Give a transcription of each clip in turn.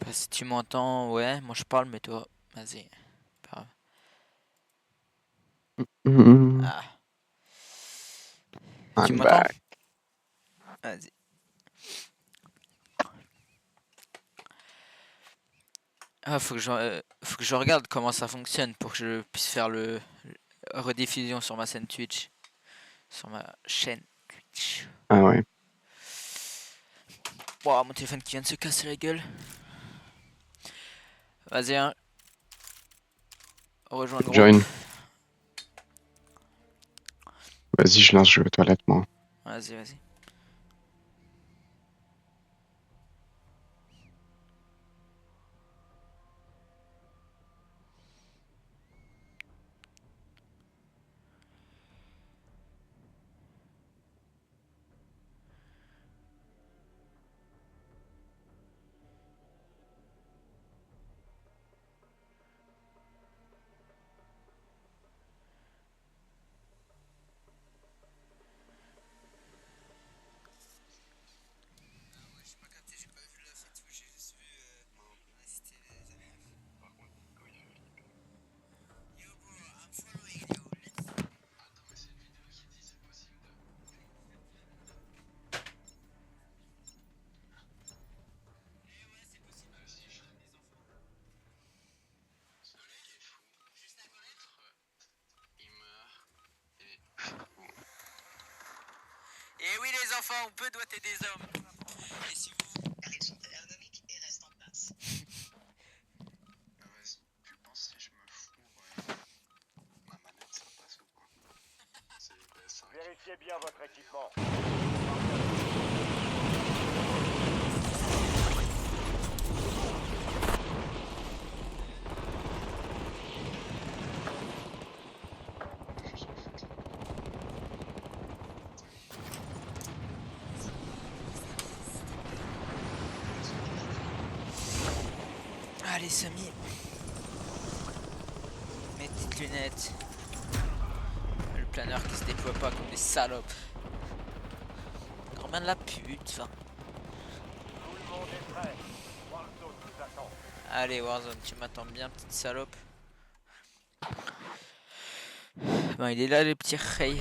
Bah, si tu m'entends, ouais, moi je parle, mais toi, vas-y. Pas grave. Ah, tu I'm m'entends? back. Vas-y. Ah, faut que je regarde comment ça fonctionne pour que je puisse faire le rediffusion sur ma chaîne Twitch. Sur ma chaîne Twitch. Ah ouais. Wow, mon téléphone qui vient de se casser la gueule. Vas-y, hein. Rejoins le groupe. Join. Vas-y, je lance, je vais aux toilettes, moi. Vas-y, vas-y. Et oui les enfants, on peut doiter des hommes. Et si vous... Car ils sont ergonomiques et restent en place. Vas-y, tu penses si je me fous, ma manette ça passe ou quoi? C'est PS5. Vérifiez bien votre équipement. Allez Samy. Mets tes petites lunettes. Le planeur qui se déploie pas comme des salopes. Encore bien de la pute, enfin. Tout le monde est prêt. Warzone nous attend. Allez Warzone, tu m'attends bien petite salope. Bon il est là le petit Ray.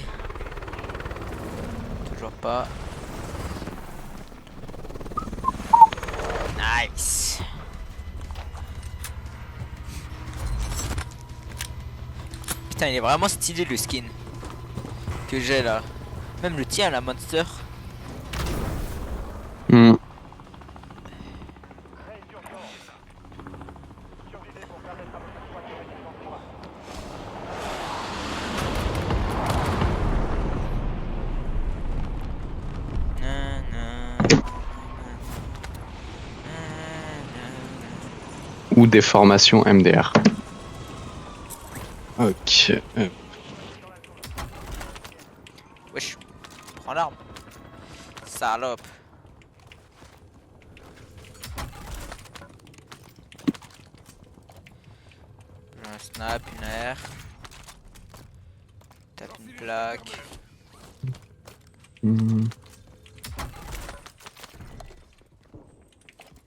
Toujours pas. Nice. Putain il est vraiment stylé le skin que j'ai là. Même le tien la monster. Hmm. Très d'urgence. Survivez pour permettre à votre choix de rester en combat. Ou des formations MDR. Ok. Wesh, prends l'arme. Salope. J'ai un snap, une R. Tape une plaque. Hmm.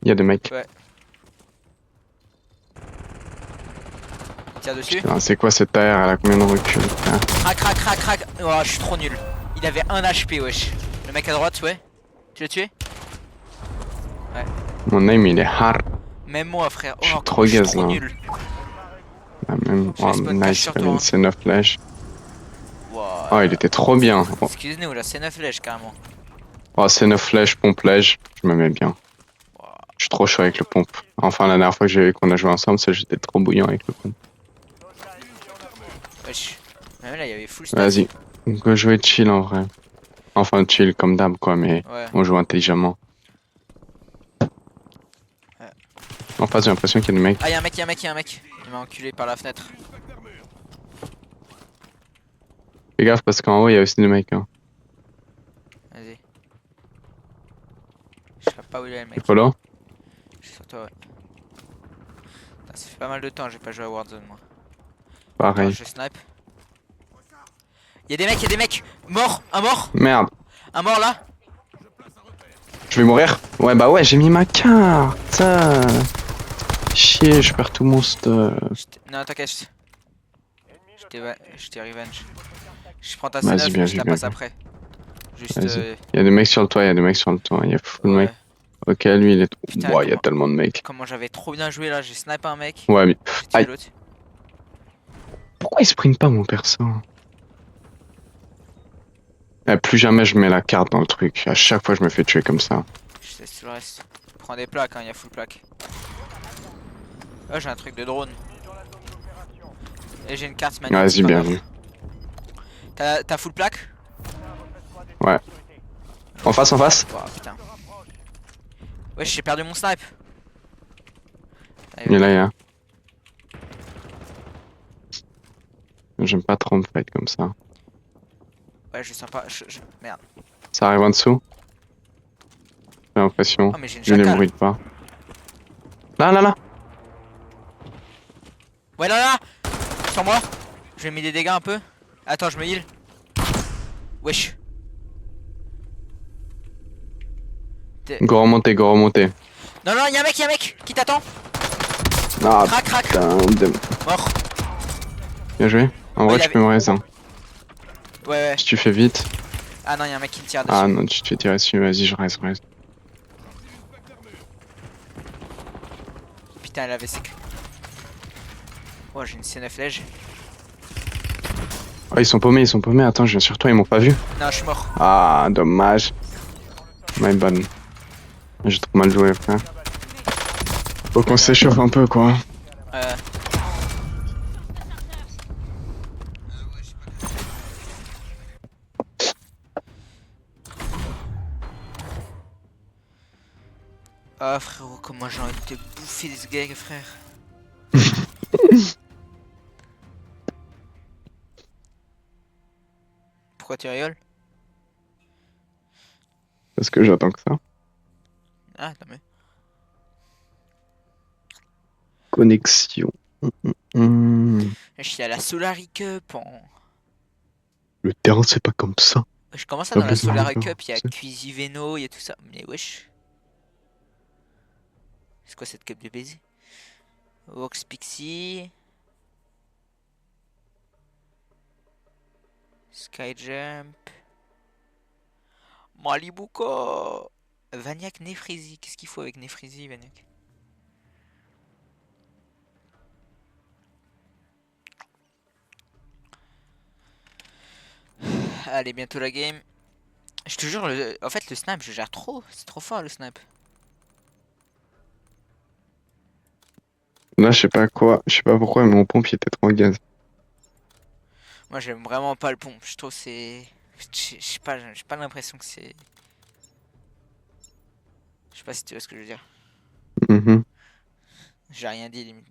Il y a des mecs. Ouais. Tire dessus. Putain, c'est quoi cette AR? Elle a combien de recul? Ah. Crac, crac, crac, crac. Oh, je suis trop nul. Il avait 1 HP, wesh. Le mec à droite, ouais. Tu l'as tué? Ouais. Mon aim il est hard. Même moi, frère. Je suis Oh, trop je suis gaz, trop là. nul. Ah, même... Je vais Oh, spawn cache nice, sur il avait toi, une hein. C9 flash. Wow. Oh, il était trop bien. Oh, Excusez-nous, là, c'est 9 flèches carrément. oh C9 flash, pompe lège, je me mets bien. Wow. Je suis trop chaud avec le pompe. Enfin, la dernière fois qu'on a joué ensemble, j'étais trop bouillant avec le pompe. Wesh. Même là, il y avait full stack. Vas-y, on peut jouer chill en vrai. Enfin, chill comme d'hab, quoi, mais Ouais. on joue intelligemment. Ouais. En face, j'ai l'impression qu'il y a des mecs. Ah, y'a un mec, y'a un mec, y'a un mec. Il m'a enculé par la fenêtre. Fais gaffe parce qu'en haut, il y a aussi des mecs. Hein. Vas-y. Je sais pas où il est le mec. Follow? Je suis sur toi, ouais. Putain, ça fait pas mal de temps que j'ai pas joué à Warzone, moi. Attends, Pareil. je snipe. Y'a des mecs. Mort, un mort. Merde, Un mort là. je vais mourir. Ouais, bah ouais, j'ai mis ma carte. chier, je perds tout mon stuff. Non, t'inquiète, Ennemi je t'ai revenge. Je prends ta Vas-y, C9, bien mais je vu, la bien passe vu. après. Juste, Vas-y. Y'a des mecs sur le toit, y'a des mecs sur le toit, y'a full de ouais. mecs. Ok, lui il est. Putain, Ouah, y'a tellement de mecs. comment j'avais trop bien joué là, j'ai snipé un mec, Ouais, mais. j'ai tué Aïe, l'autre. pourquoi il sprint pas mon perso? Plus jamais je mets la carte dans le truc. À chaque fois je me fais tuer comme ça. Je sais tout le reste. Prends des plaques, hein, y a full plaque. Oh, j'ai un truc de drone. dans la zone d'opération. Et j'ai une carte magnétique Vas-y, en bien or. vu. T'as full plaque? Votre escouade est Ouais. en sécurité. En face, en face. Oh putain. Se rapproche. Ouais, j'ai perdu mon snipe. Il est là, y'a. J'aime pas trop me fight comme ça. Ouais, je sens pas. Merde. Ça arrive en dessous. J'ai l'impression. Oh, mais j'ai une Je les jackale. bruite pas. Là, là, là. Ouais, là, là. Sur moi. Je vais mis des dégâts un peu. Attends, je me heal. Wesh. Go remonter, go remonter. Non, non, y'a un mec qui t'attend. Ah Crac, crac. putain de... Mort. Bien joué. En Ouais, vrai, il tu avait- peux me raise. Hein. Ouais, ouais. Si tu fais vite. Ah non, y'a un mec qui me tire dessus. Ah non, tu te fais tirer dessus. Vas-y, je reste, je reste. Putain, elle avait sec. Oh, j'ai une C9 lège. Oh, ils sont paumés, ils sont paumés. Attends, je viens sur toi, ils m'ont pas vu. Non, je suis mort. Ah, dommage. My bad. J'ai trop mal joué, frère. Faut qu'on s'échauffe un peu, quoi. Euh... Ah frérot, comment j'ai envie de te bouffer ce gag, frère. Pourquoi tu rigoles? Parce que j'attends que ça. Ah, non mais. Connexion. Je suis à la Solary Cup en... Le terrain, c'est pas comme ça. Je commence à Pas dans la besoin Solary de Cup, il y a c'est- Cuisiveno, il y a tout ça. Mais wesh. C'est quoi cette cup de baiser? Vox Pixie. Skyjump. Malibuko. Vaniac Nefrizi. Qu'est-ce qu'il faut avec Nefrizi, Vaniac? Allez, bientôt la game. Je te jure, en fait, le snipe, je gère trop. C'est trop fort le snipe. Là, je sais pas quoi. Je sais pas pourquoi, mais mon pompe, il était trop en gaz. Moi, j'aime vraiment pas le pompe. Je trouve c'est. Je sais pas, j'ai pas l'impression que c'est. Je sais pas si tu vois ce que je veux dire. Mhm. J'ai rien dit limite.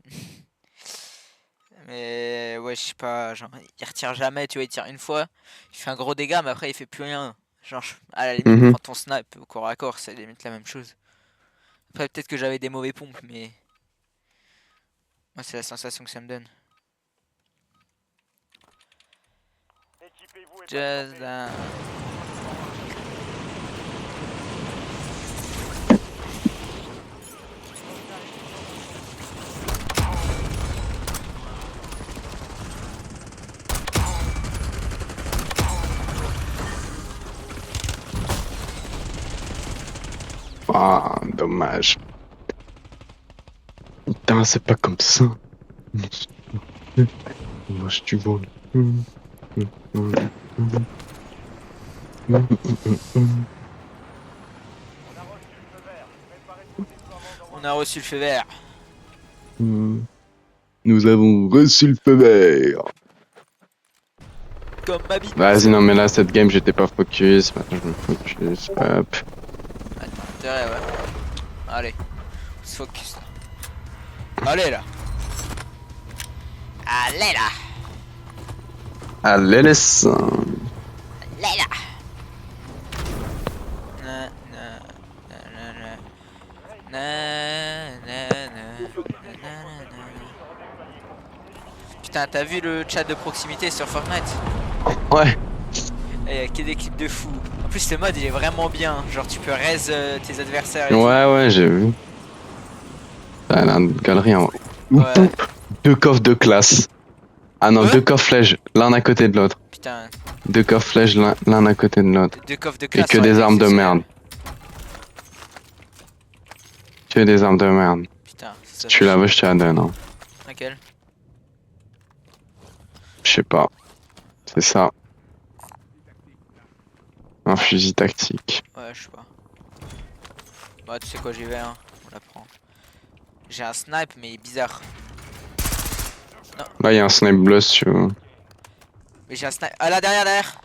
Mais ouais, je sais pas, genre il retire jamais, tu vois, il tire une fois, il fait un gros dégât, mais après il fait plus rien. Genre à la limite, Mhm. prends ton snipe au corps à corps, c'est limite la même chose. Après peut-être que j'avais des mauvais pompes, mais moi c'est la sensation que ça me donne. Équipez-vous et Just transportez. that. Ah, dommage. Putain, c'est pas comme ça. Moi, je tu voles. On a reçu le feu vert. Préparez tout déploiement dans un... Nous avons reçu le feu vert. Comme ma bite. Vas-y, non, mais là, cette game, j'étais pas focus. Maintenant, je me focus. Hop. Attends, intérêt, ouais. Allez, on se focus. Allez là. Allez là. Allez, laisse. Allez là. Na, na, na, na, na. Na, na, na, na, na, na. Putain, t'as vu le chat de proximité sur Fortnite? Ouais. Il y a que des clips de fou. En plus, ce mode il est vraiment bien. Genre, tu peux raise tes adversaires et tout. Ouais, ouais, j'ai vu. Ah, la galerie en haut. Ouais. Deux coffres de classe. Ah non, Ouais. deux coffres flèches, l'un à côté de l'autre. Putain, Deux coffres flèches, l'un à côté de l'autre. deux coffres de Et classe. que ça aurait des été armes de exceptionnel. merde. Que des armes de merde. Putain, Si tu la veux, je te la donne. Hein. Laquelle? Je sais pas. C'est ça. Un fusil tactique. Ouais, je sais pas. Bah, tu sais quoi, j'y vais, hein. On la prend. J'ai un snipe, mais il est bizarre. Là, il y a un snipe bleu si tu veux. Mais j'ai un snipe. Ah là, derrière!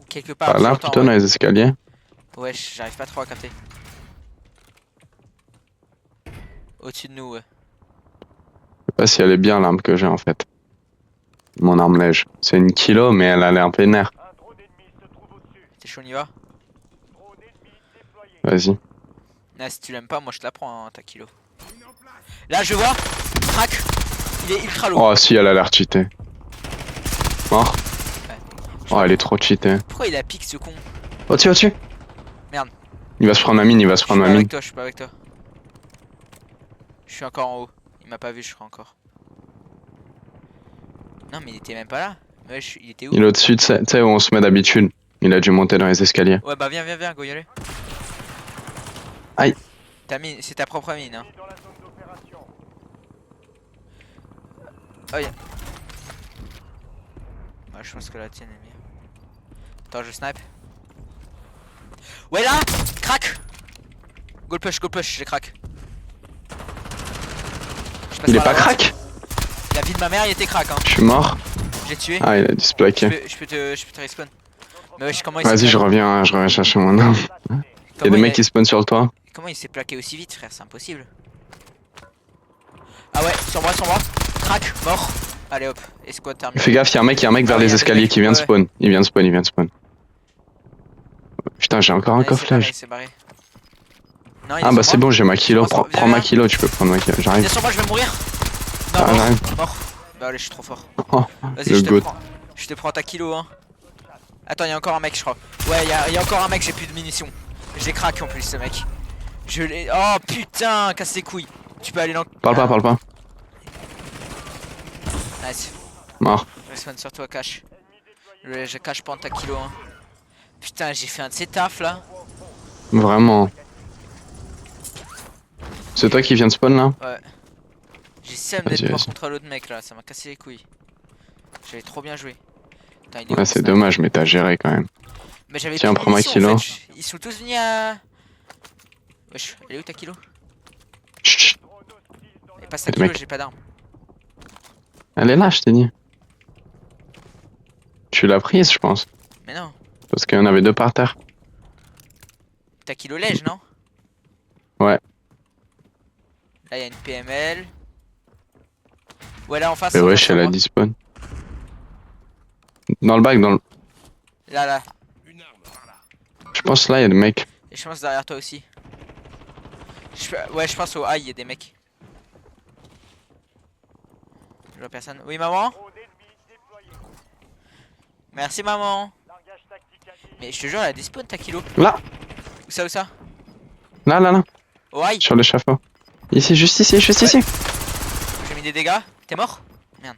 Ou quelque part, Par je là, l'entends, plutôt ouais. dans les escaliers. Ouais, j'arrive pas trop à capter. Au-dessus de nous, ouais. Je sais pas si elle est bien l'arme que j'ai en fait. Mon arme lège. C'est une kilo, mais elle a l'air pénère. Un drone ennemi se trouve au-dessus. T'es chaud, on y va? Drone ennemi déployé. Vas-y. Là, si tu l'aimes pas, moi je te la prends, hein, ta kilo. Là, je vois! Crac! Il est ultra lourd. Oh si, elle a l'air cheatée. Mort. Ouais. Oh, elle est trop cheatée. Pourquoi il a pique ce con? Au-dessus, au-dessus. Merde. Il va se prendre ma mine, il va se Je suis prendre pas ma mine. avec toi, je suis pas avec toi. Je suis encore en haut. Il m'a pas vu, je crois encore. Non, mais il était même pas là. Ouais, il était où? Il est au-dessus, tu sais où on se met d'habitude. Il a dû monter dans les escaliers. Ouais, bah viens, go y aller. Aïe. Ta mine, c'est ta propre mine, hein. Ennemi dans la zone d'opération. Ouais, je pense que la tienne est mieux. Attends, je snipe. Ouais, là! Crac! Goal push, j'ai crack. Je passe Il est par la pas droite. crack. La vie de ma mère, il était crack, hein. Je suis mort. J'ai tué. Ah, il a dû se plaquer. Je peux te respawn. Mais wesh, comment il Vas-y, s'est je plaqué? reviens chercher mon arme. Il y a Comment des mecs qui spawnent sur le toit. Comment il s'est plaqué aussi vite, frère? C'est impossible. Ah ouais, sur moi. Crac, mort. Allez hop, escouade terminée. Fais gaffe, il y a un mec Ah vers ouais, y a les des escaliers mecs, qui vient de ouais. spawn. Il vient de spawn. Putain, j'ai encore un Allez, coffre flèche. c'est barré. Non, il est Ah sur bah c'est moi. bon, j'ai ma kilo. Viens, Prends ma viens. kilo, tu peux prendre ma kilo. Viens J'arrive. sur moi, je vais mourir. Non, Ah, mort. j'arrive. Mort. Bah allez, je suis trop fort. Oh, Vas-y, le je te goat. prends. Je te prends ta kilo, hein. Attends, il y a encore un mec, je crois. Ouais, il y a encore un mec, j'ai plus de munitions. Je l'ai craqué en plus, ce mec. Je l'ai. Oh putain, casse les couilles. Tu peux aller dans. Parle pas. Nice. Mort. Je respawn sur toi, cache. Je cache pas en ta kilo, hein. Putain, j'ai fait un de ces tafs là. Vraiment. C'est toi qui viens de spawn là? Ouais. J'ai seum Vas-y, d'être mort vas-y. contre l'autre mec là, ça m'a cassé les couilles. J'avais trop bien joué. Putain, il est où, Ouais, mon c'est sniper? dommage, mais t'as géré quand même. Mais j'avais Tiens, plus de prends ma munitions, kilo. en fait. Ils sont tous venus à. Wesh, elle est où ta kilo? Chut, chut. Drone hostile dans Et la passe ta Le kilo, mec. j'ai pas d'arme. Elle est là, je t'ai dit. Tu l'as prise, je pense. Mais non. Parce qu'il y en avait deux par terre. Ta kilo lège, non? Ouais. Là, il y a une PML. Ouais, là en face. Mais en wesh, face, sur elle a moi. dit spawn. Dans le bac, Là. Je pense là, il y a des mecs. Et je pense derrière toi aussi. Ouais, je pense au high, il y a des mecs. Je vois personne. Oui, maman? drone ennemi déployé. Merci, maman. Largage tactique allié. Mais je te jure, elle a despawn ta kilo. Là, Où ça? là. Au high? Sur l'échafaud. Ici, juste ici. J'ai mis des dégâts. T'es mort? Ouais,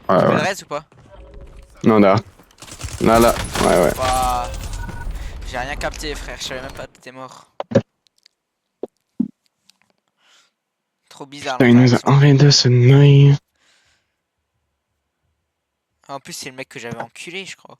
Tu veux le ouais. reste ou pas? Non, là. Là. Ouais. Waouh. J'ai rien capté, frère. Je savais même pas que t'étais mort. Trop bizarre. Putain, il nous a l'interaction. envoyé de ce noyer. En plus, c'est le mec que j'avais enculé, je crois.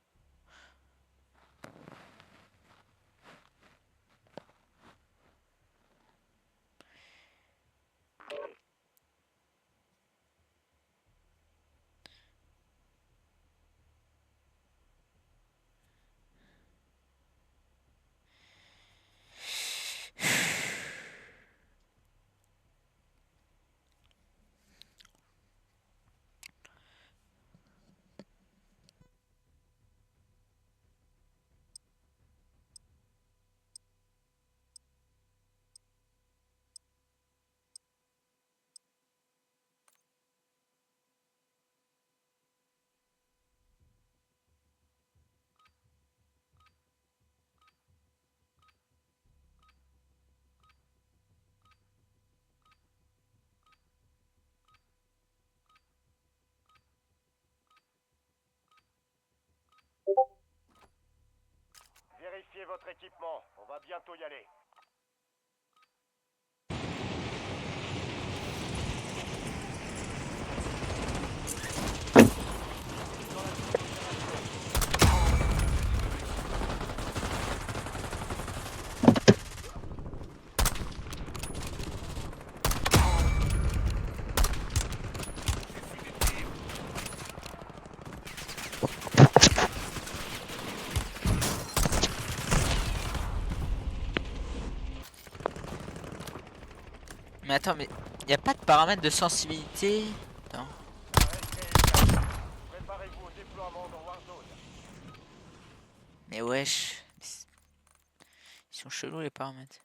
votre équipement. On va bientôt y aller. Mais attends, mais y a pas de paramètre de sensibilité? Non. Préparez-vous au déploiement dans Warzone. Mais wesh. Ils sont chelous les paramètres.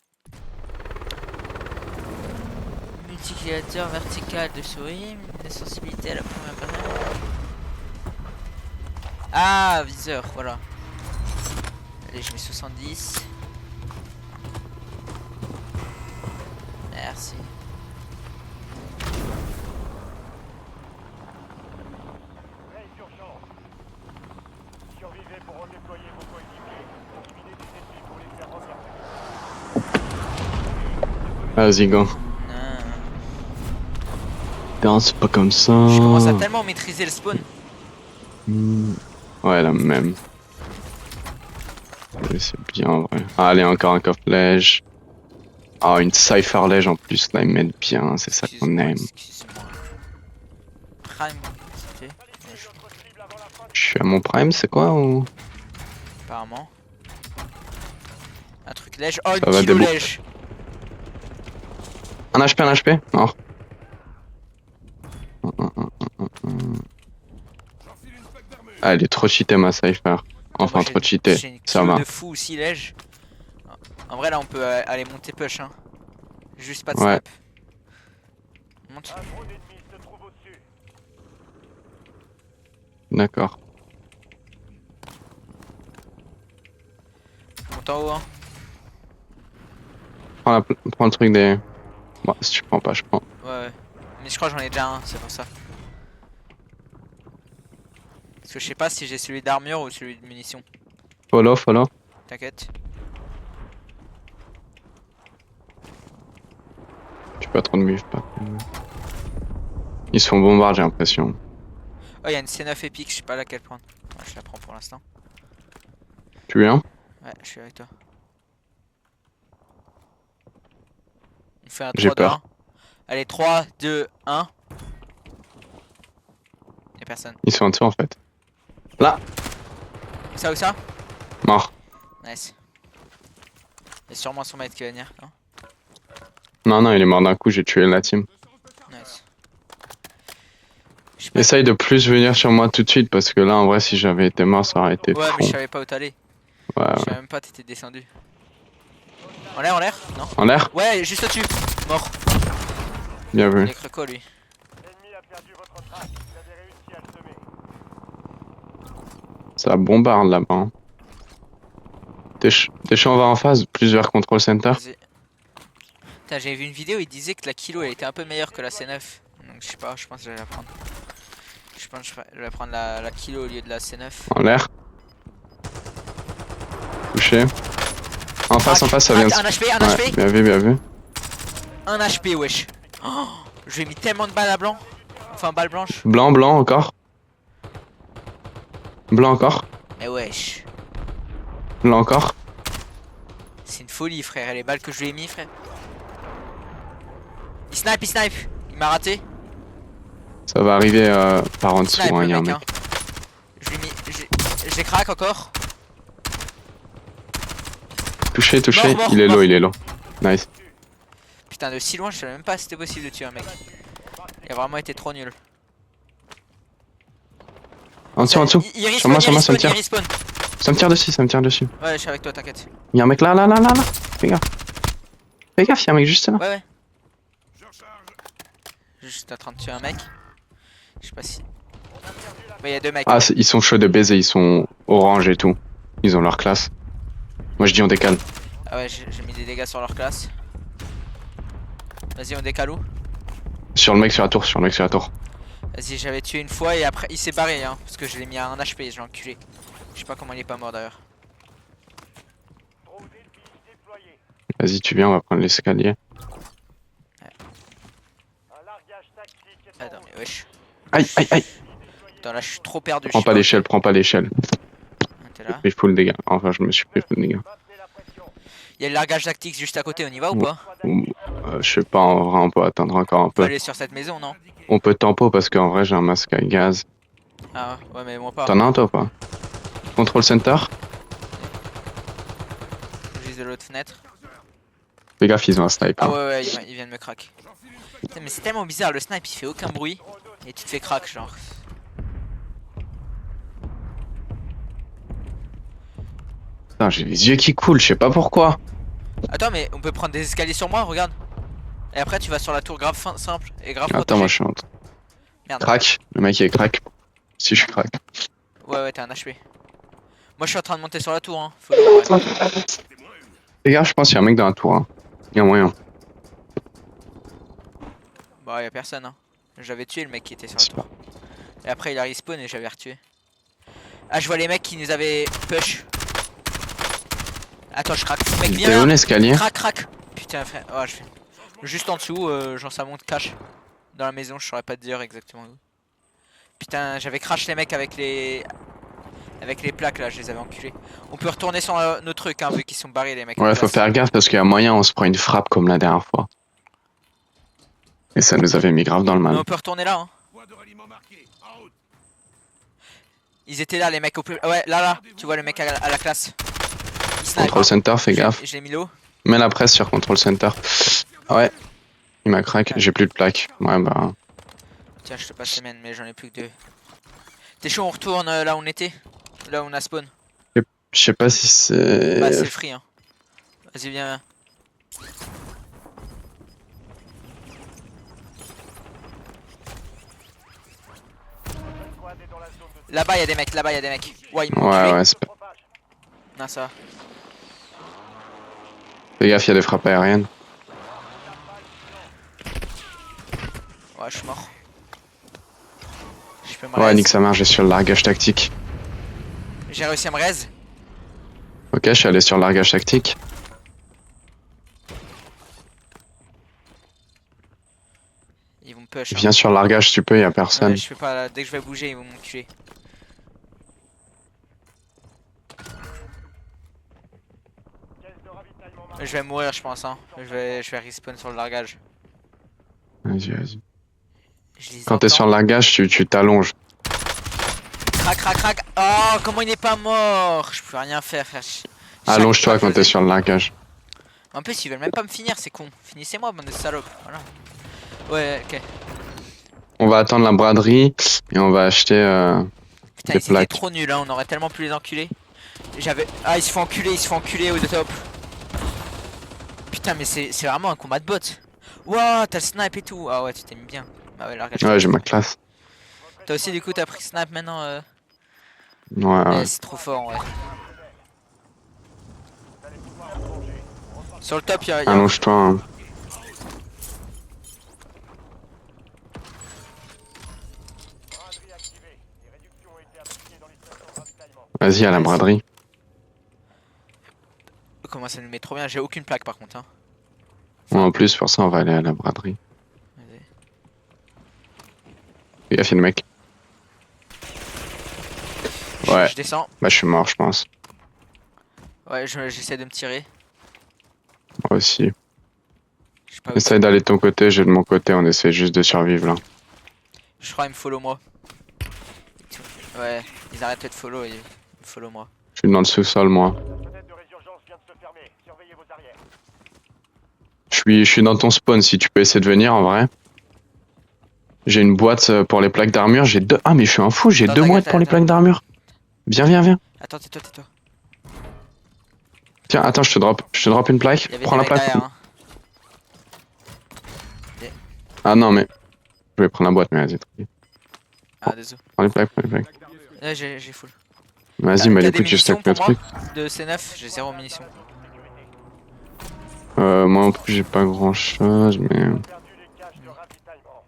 Multiplicateur vertical de souris, la sensibilité à la première personne. Ah, viseur, voilà. Allez, je mets 70. Merci. Raid d'urgence. Survivez pour redéployer vos coéquipiers. Éliminez des ennemis pour les faire revenir. Vas-y, go. Non. Putain, c'est pas comme ça. Je commence à tellement maîtriser le spawn. Ouais, la même. Ouais, c'est bien en vrai. Ah, allez, encore un coffre-lège. Ah, une cypher-lège en plus, là, ils mettent bien, c'est ça qu'on aime. Excuse-moi. Prime, c'était Je suis à mon prime, c'est quoi ou... apparemment. Un truc lège. Oh, Ça une va, kilo debout. lège. Un HP? Mort. Ah, elle est trop cheatée, ma cypher. Enfin, Moi, trop j'ai cheatée, une ça kilo va. de fou aussi lège. En vrai, là, on peut aller monter push. Hein. Juste pas de Ouais. snap. Monte. Un drone ennemi se trouve au-dessus. D'accord. Monte en haut. Hein. Prends le truc des... Bon, si tu prends pas, je prends. Ouais. Mais je crois que j'en ai déjà un, c'est pour ça. Parce que je sais pas si j'ai celui d'armure ou celui de munitions. Follow. T'inquiète. Tu pas trop de move, pas. Ils se font bombarder, j'ai l'impression. Oh, il y a une C9 épique, je sais pas laquelle prendre. Ouais, je la prends pour l'instant. Tu viens? Ouais, je suis avec toi. On fait un J'ai 3, 2, peur. 1. Allez, 3, 2, 1. Y'a personne. Ils sont en dessous en fait. Là! Où ça? Mort. Nice. Y'a sûrement son mate qui va venir, non? Non, il est mort d'un coup, j'ai tué la team. Nice. Je sais pas. Essaye de plus venir sur moi tout de suite parce que là en vrai si j'avais été mort ça aurait été Ouais, fou. mais je savais pas où t'allais. Ouais, Je ouais. savais même pas t'étais descendu. En l'air? Non? En l'air? Ouais, juste au-dessus. Mort. Bien Il vu. est croco lui. L'ennemi a perdu votre trace. Vous avez réussi à le semer. Ça bombarde là-bas. Hein. T'es chaud, on va en phase, plus vers Control Center. Vas-y. Putain, j'avais vu une vidéo, il disait que la kilo elle était un peu meilleure que la C9. Donc je sais pas, je pense que je vais la prendre. Je pense que je vais prendre la kilo au lieu de la C9. En l'air. Touché. En face, ça vient de... Un HP, un Ouais, HP. bien vu. Un HP, wesh. Oh, je lui ai mis tellement de balles à blanc. Enfin, balles blanches. Blanc encore. Blanc encore. Mais wesh. Blanc encore. C'est une folie, frère. Et les balles que je lui ai mis, frère. Il snipe. Il m'a raté. Ça va arriver par en dessous, Snipe, hein, le y a un mec, mec. hein. Je lui ai mis. J'ai crack encore. Touché, Mort, il est low. Nice. Putain, de si loin, je savais même pas si c'était possible de tuer un mec. Il a vraiment été trop nul. En dessous. Il Sur moi, ça me respawn, tire. il respawn. Ça me tire dessus. Ouais, je suis avec toi, t'inquiète. Il y a un mec là. Fais gaffe, il y a un mec juste là. Ouais. Juste en train de tuer un mec. Je sais pas si. Ouais, il y a deux mecs. Ah, ils sont chauds de baiser, ils sont orange et tout. Ils ont leur classe. Moi je dis on décale. Ah ouais, j'ai mis des dégâts sur leur classe. Vas-y, on décale où? Sur le mec sur la tour. Vas-y, j'avais tué une fois et après il s'est barré, hein. Parce que je l'ai mis à 1 HP, j'ai enculé. Je sais pas comment il est pas mort d'ailleurs. Vas-y, tu viens, on va prendre l'escalier. Un largage tactique est en Attends, route. mais wesh. Aïe, aïe, aïe. Attends, là, je suis trop perdu. Prends je pas sais l'échelle, prends pas l'échelle. Ah, t'es là. J'ai pris full dégâts. Enfin, je me suis pris full dégâts. Maintenez la pression. Il y a le largage tactique juste à côté, on y va ou Ouais. pas? Je sais pas, en vrai, on peut attendre encore un On peut peu. aller sur cette maison, non? On peut tempo parce qu'en vrai, j'ai un masque à gaz. Ah ouais, mais moi pas. T'en as un, toi, ou pas? Control center? Je vise de l'autre fenêtre. Fais gaffe, ils ont un snipe. Ah Hein. ouais, ouais, il vient de me crack. Putain, mais c'est tellement bizarre, le snipe il fait aucun bruit et tu te fais crack, genre. Putain, j'ai les yeux qui coulent, je sais pas pourquoi. Attends, mais on peut prendre des escaliers sur moi, regarde. Et après, tu vas sur la tour grave simple et grave Attends, moi, protégée. je suis en Merde. crack. Le mec, il est crack. Si, je suis crack. Ouais, t'es un HP. Moi, je suis en train de monter sur la tour, hein. Faut le voir, ouais. Fais gaffe, je pense qu'il y a un mec dans la tour. Hein. Il y a moyen. Bah, y'a personne, hein. J'avais tué le mec qui était sur la C'est tour. Et après, il a respawn et j'avais retué. Ah, je vois les mecs qui nous avaient push. Attends, je craque. Mec, viens T'es où là. l'escalier? Crac, crac. Putain, frère. Oh, je fais. Juste en dessous, genre ça monte cash. Dans la maison, je saurais pas te dire exactement où. Putain, j'avais crash les mecs avec les. Avec les plaques là, je les avais enculés. On peut retourner sur nos trucs, hein, vu qu'ils sont barrés les mecs. en Ouais, faut place. faire gaffe parce qu'il y a moyen, on se prend une frappe comme la dernière fois. Et ça nous avait mis grave dans le Mais mal. on peut retourner là, hein. Ils étaient là, les mecs au plus. Ouais, là, tu vois le mec à la classe. Il snipe, Control hein. center, fais gaffe. Je l'ai mis low. Mets la presse sur control center. Ouais. Il m'a crack, j'ai plus de plaques. Ouais, bah. Tiens, je te passe les miennes, mais j'en ai plus que deux. T'es chaud, on retourne là où on était? Là où on a spawn. Je sais pas si Bah, c'est c'est. le free, hein. Vas-y, viens. Squad est dans la zone de Là-bas, y'a des mecs, là-bas, y'a des mecs. Ouais, ils m'ont tué. Ouais, ouais, c'est pas. propage. Non, ça. Fais gaffe, il y a des frappes aériennes. Ouais, je suis mort. Je peux me Ouais, raise. nique sa mère, j'ai sur le largage tactique. J'ai réussi à me raise. Ok, je suis allé sur le largage tactique. Ils vont me push. Hein. Viens sur le largage si tu peux, y a personne. Ouais, je peux pas, là. Dès que je vais bouger, ils vont m'enculer. Caisse de ravitaillement marquée. Je vais mourir, je pense. Hein. Je vais respawn sur le largage. Vas-y, vas-y. Je les Quand t'es entends. sur le largage, tu t'allonges. Crac, crac, crac. Oh, comment il n'est pas mort? Je peux rien faire, frère. Allonge-toi quand t'es sur le largage. En plus, ils veulent même pas me finir, c'est con. Finissez-moi, bande de salopes. Voilà. Ouais, ok. On va attendre la braderie et on va acheter. Putain, Des ils étaient plaques. trop nuls, hein. On aurait tellement pu les enculer. J'avais. Ah, ils se font enculer au top. Putain, mais c'est vraiment un combat de bots. Wow, t'as le snipe et tout. Ah ouais, tu t'es mis bien. Ah ouais, largage. Ouais, j'ai ma classe. Toi aussi, du coup, t'as pris snipe maintenant. Ouais, ouais. Ouais, c'est trop fort, ouais. Sur le top, y'a. Allonge-toi. Hein. Braderie activée. Les réductions ont été appliquées dans les stations de ravitaillement. Vas-y, à la braderie. Comment ça nous met trop bien? J'ai aucune plaque par contre. Hein. Ouais, en plus, pour ça, on va aller à la braderie. Vas-y. Fais gaffe, y'a le mec. Ouais. Je descends. Bah, je suis mort, je pense. Ouais, j'essaie de me tirer. Moi aussi. Je sais pas où Essaye d'aller de ton côté, j'ai de mon côté, on essaie juste de survivre là. Je crois qu'ils me follow moi. Ouais, ils arrêtent de follow et ils me follow moi. Je suis dans le sous-sol, moi. La fenêtre de résurgence vient de se fermer. Surveillez vos arrières. Je suis dans ton spawn, si tu peux essayer de venir en vrai. J'ai une boîte pour les plaques d'armure, j'ai deux. Ah, mais je suis un fou, j'ai Attends, deux t'inquiète, boîtes pour les attends. plaques d'armure. Viens, viens, viens. Attends, tais-toi. Tiens, attends, je te drop une plaque. Il y avait Prends des la mecs plaque. derrière. Hein. Ah non, mais. Je vais prendre la boîte, mais vas-y. Ah, désolé. Prends les plaques, prends les plaques. Ouais, j'ai full. Vas-y, mais T'as les des coups, je munitions stack le pour moi truc. de C9, j'ai 0 munitions. Moi en plus, j'ai pas grand chose, mais. Perdu les caches de ravitaillement.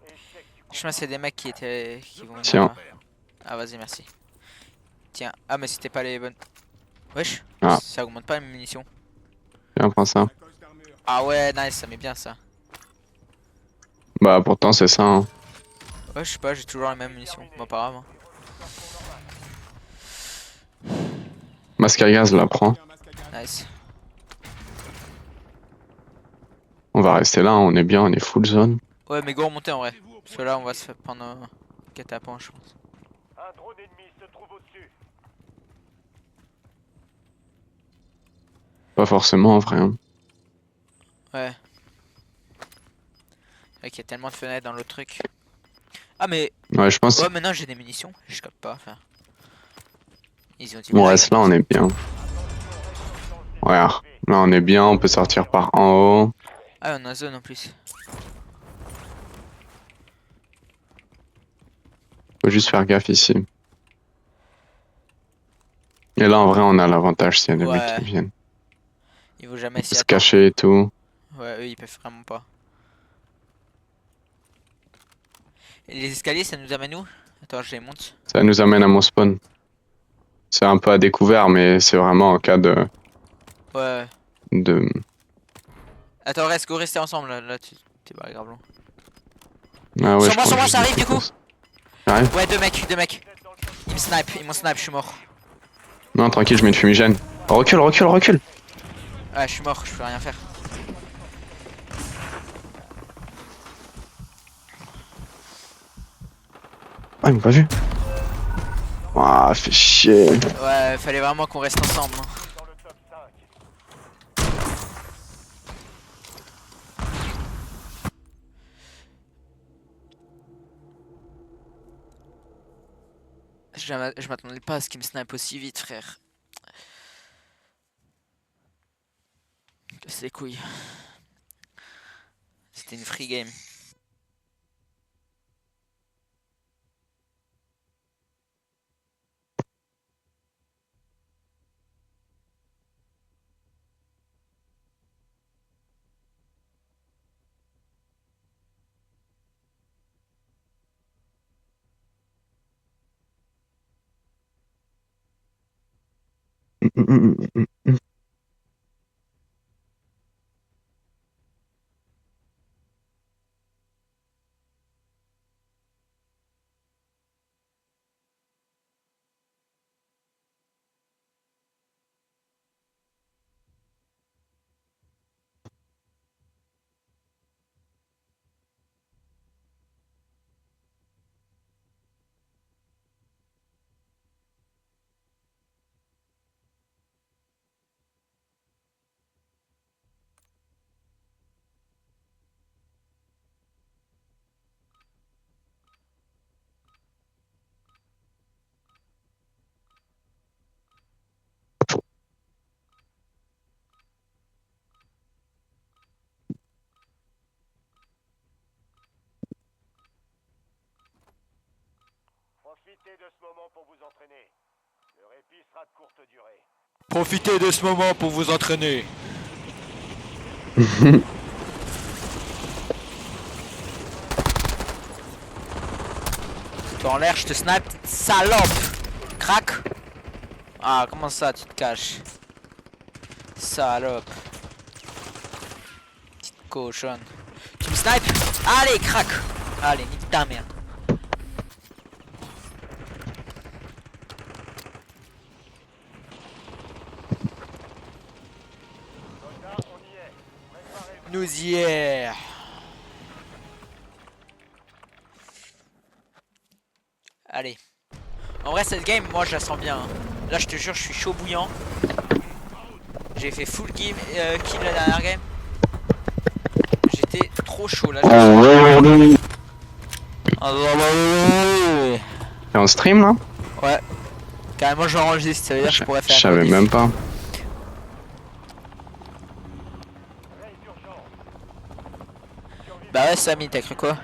Échec du Je pense que c'est des mecs qui vont venir Tiens. là. Ah, vas-y, merci. Tiens. Ah, mais c'était pas les bonnes. Wesh. Ah. Ça augmente pas mes munitions. Tiens, prends ça. Ah ouais, nice, ça met bien ça. Bah pourtant c'est ça. Hein. Ouais, je sais pas, j'ai toujours la même munition. Bon, pas grave. Masque à gaz, là, prends. Nice. On va rester là, on est bien, on est full zone. Ouais, mais go remonter en vrai. Parce que là, on va se faire prendre un catapult, je pense. Un drone ennemi se trouve au-dessus. Pas forcément en vrai. Hein. Ouais. Mec, il y a tellement de fenêtres dans l'autre truc. Ah, mais. Ouais, je pense Ouais, maintenant j'ai des munitions. Je capte pas. Enfin. Ils ont dit. on reste là, on est bien. Regarde, là on est bien, on peut sortir par en haut. Ah, on a zone en plus. Faut juste faire gaffe ici. Et là en vrai on a l'avantage s'il y a des Ouais. mecs qui viennent. Il vaut jamais s'y Se attendre. cacher et tout. Ouais, eux ils peuvent vraiment pas. Et les escaliers ça nous amène où? Attends, je les monte. Ça nous amène à mon spawn. C'est un peu à découvert mais c'est vraiment en cas Ouais. de... Attends, go rester ensemble là t'es pas grave long. Ah ouais, Sur moi, je prends ça juste arrive des du coup. séquences. J'arrive. Ouais, deux mecs. Ils m'ont snipe, je suis mort. Non tranquille, je mets une fumigène. Recule. Ouais, je suis mort, je peux rien faire. Ah, ils m'ont pas vu. Ah, fait chier. Ouais, fallait vraiment qu'on reste ensemble. Hein. Dans le top 5. Je m'attendais pas à ce qu'il me snipe aussi vite, frère. C'est les couilles. C'était une free game. Profitez de ce moment pour vous entraîner. Le répit sera de courte durée. Profitez de ce moment pour vous entraîner. T'es en l'air, je te snipe, salope. Crac. Ah, comment ça, tu te caches? Salope. Petite cochonne. Tu me snipes? Allez, crac. Allez, nique ta mère. Soldats, on y est. Préparez-vous. Nous y est. Allez. En vrai, cette game, moi, je la sens bien. Hein. Là, je te jure, je suis chaud bouillant. J'ai fait full game, kill la dernière game. J'étais trop chaud là. T'es en stream là? Ouais. Carrément, j'enregistre, ça veut dire que je pourrais faire. Je savais même pas. Veille d'urgence. Bah ouais, Samy, t'as cru quoi?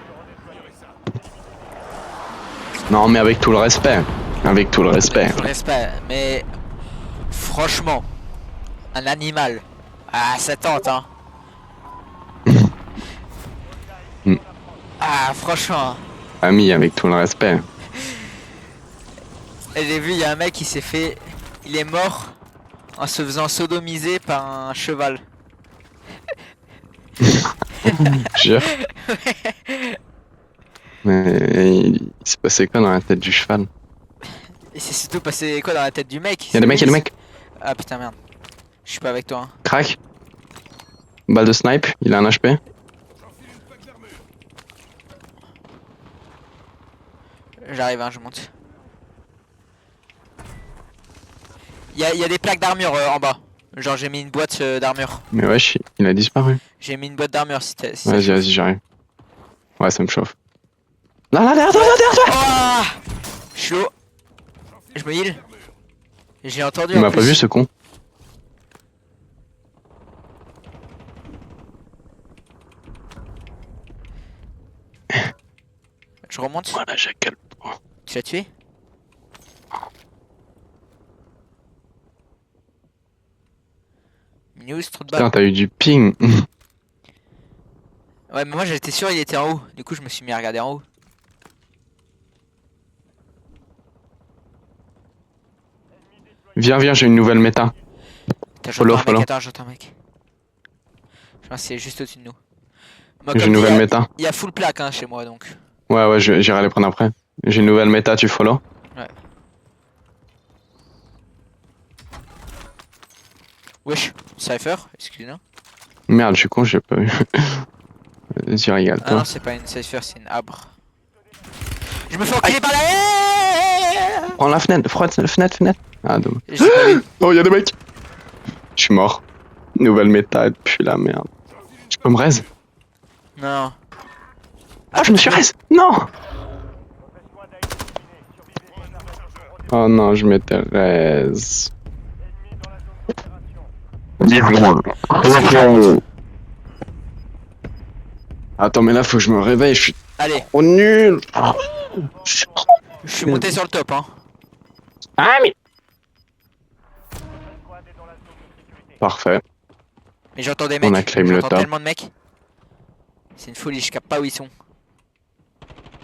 Non mais avec tout le respect. Avec tout le respect. Je respect, mais franchement, un animal. Ah, ça tente, hein. Ah, franchement. Ami, avec tout le respect. J'ai vu, il y a un mec qui s'est fait. Il est mort en se faisant sodomiser par un cheval. Jure. Mais il s'est passé quoi dans la tête du cheval? Et c'est surtout passé quoi dans la tête du mec? Y'a des mecs, y'a des mecs. Ah putain merde. Je suis pas avec toi. Hein. Crac. Balle de snipe, il a un HP. J'arrive, hein, je monte. Y a des plaques d'armure en bas. Genre j'ai mis une boîte d'armure. Mais wesh, il a disparu. J'ai mis une boîte d'armure si t'as. Si ça Vas-y, chauffe. vas-y, j'arrive. Ouais, ça me chauffe. Là, derrière toi, derrière toi. Ah je suis haut. Je me heal. J'ai entendu. Il en m'a pas plus. vu ce con. Je remonte. Voilà, jackal. Tu l'as tué? News, trop de balles. Putain, t'as eu du ping. Ouais, mais moi j'étais sûr il était en haut. Du coup, je me suis mis à regarder en haut. Viens, viens, j'ai une nouvelle méta. Attends, Follow, j'entends un mec. follow. Attends, j'entends un mec. Je pense que c'est juste au-dessus de nous. Moi, J'ai comme une dit, nouvelle méta. il y a full plaque hein, chez moi donc. Ouais, ouais, j'irai les prendre après. J'ai une nouvelle méta, tu follow? Ouais. Wesh, Cypher, excuse-moi. Merde, je suis con, j'ai pas vu. Vas-y, Ah régale-toi. non, c'est pas une Cypher, c'est une Abre. Je me fais enculer par la. Prends la fenêtre, fenêtre. Ah, dommage. J'ai pas vu. Oh, y'a des mecs. Je suis mort. Nouvelle méta, et puis la merde. Je peux me raise? Non. Ah, je me suis raise. Non. Oh non, je m'étais raise. Attends, mais là, faut que je me réveille, je suis Allez, trop nul. je suis monté sur le top hein. Ah, mais... Parfait. Mais j'entends des mecs. On a claim le J'entends top. tellement de mecs. C'est une folie, je capte pas où ils sont.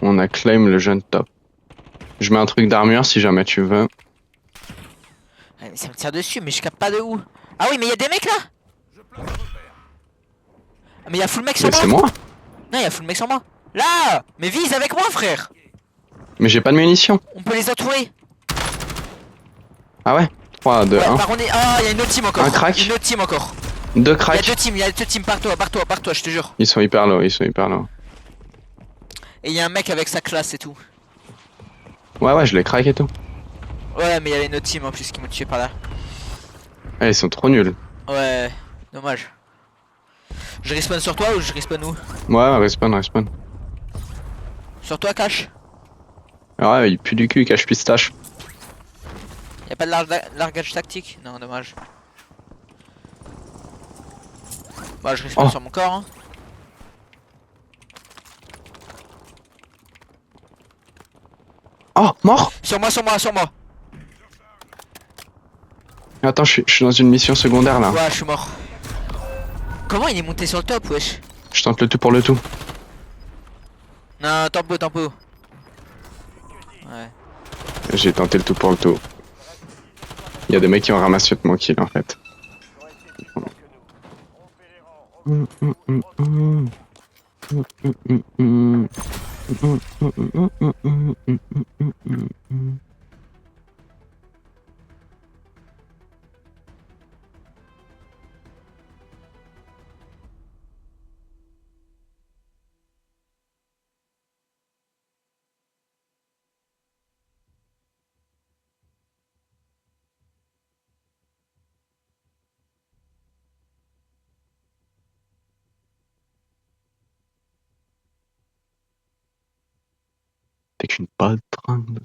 On a claim le jeune top. Je mets un truc d'armure si jamais tu veux. Ouais, mais ça me tire dessus, mais je capte pas de où. Ah oui, mais y'a des mecs là. Ah, mais y'a full mec sur Mais moi. c'est moi. Non, y'a full mec sur moi. Là. Mais vise avec moi, frère. Mais j'ai pas de munitions. On peut les entourer. Ah ouais 3, 2, Ouais, 1. par contre, ah, y'a une autre team encore. Un crack. Une autre team encore. 2 Y'a cracks. deux teams, par toi, je te jure. Ils sont hyper low, ils sont hyper low. Et y'a un mec avec sa classe et tout. Ouais, ouais, je les crack et tout. Ouais, mais y'a une autre team en plus qui m'ont tué par là. Eh, ils sont trop nuls. Ouais, dommage. Je respawn sur toi ou je respawn où? Ouais, respawn. Sur toi, Cash? Ah ouais, il pue du cul, cache pistache. Y'a pas de largage tactique? Non, dommage. Bah, je respawn Oh. sur mon corps. Hein. Oh, mort. Sur moi. Attends, je suis dans une mission secondaire là. Ouais, je suis mort. Comment il est monté sur le top, wesh? Je tente le tout pour le tout. Non, tempo. Ouais. J'ai tenté le tout pour le tout. Il y a des mecs qui ont ramassé mon kill en fait. T'es qu'une patronne.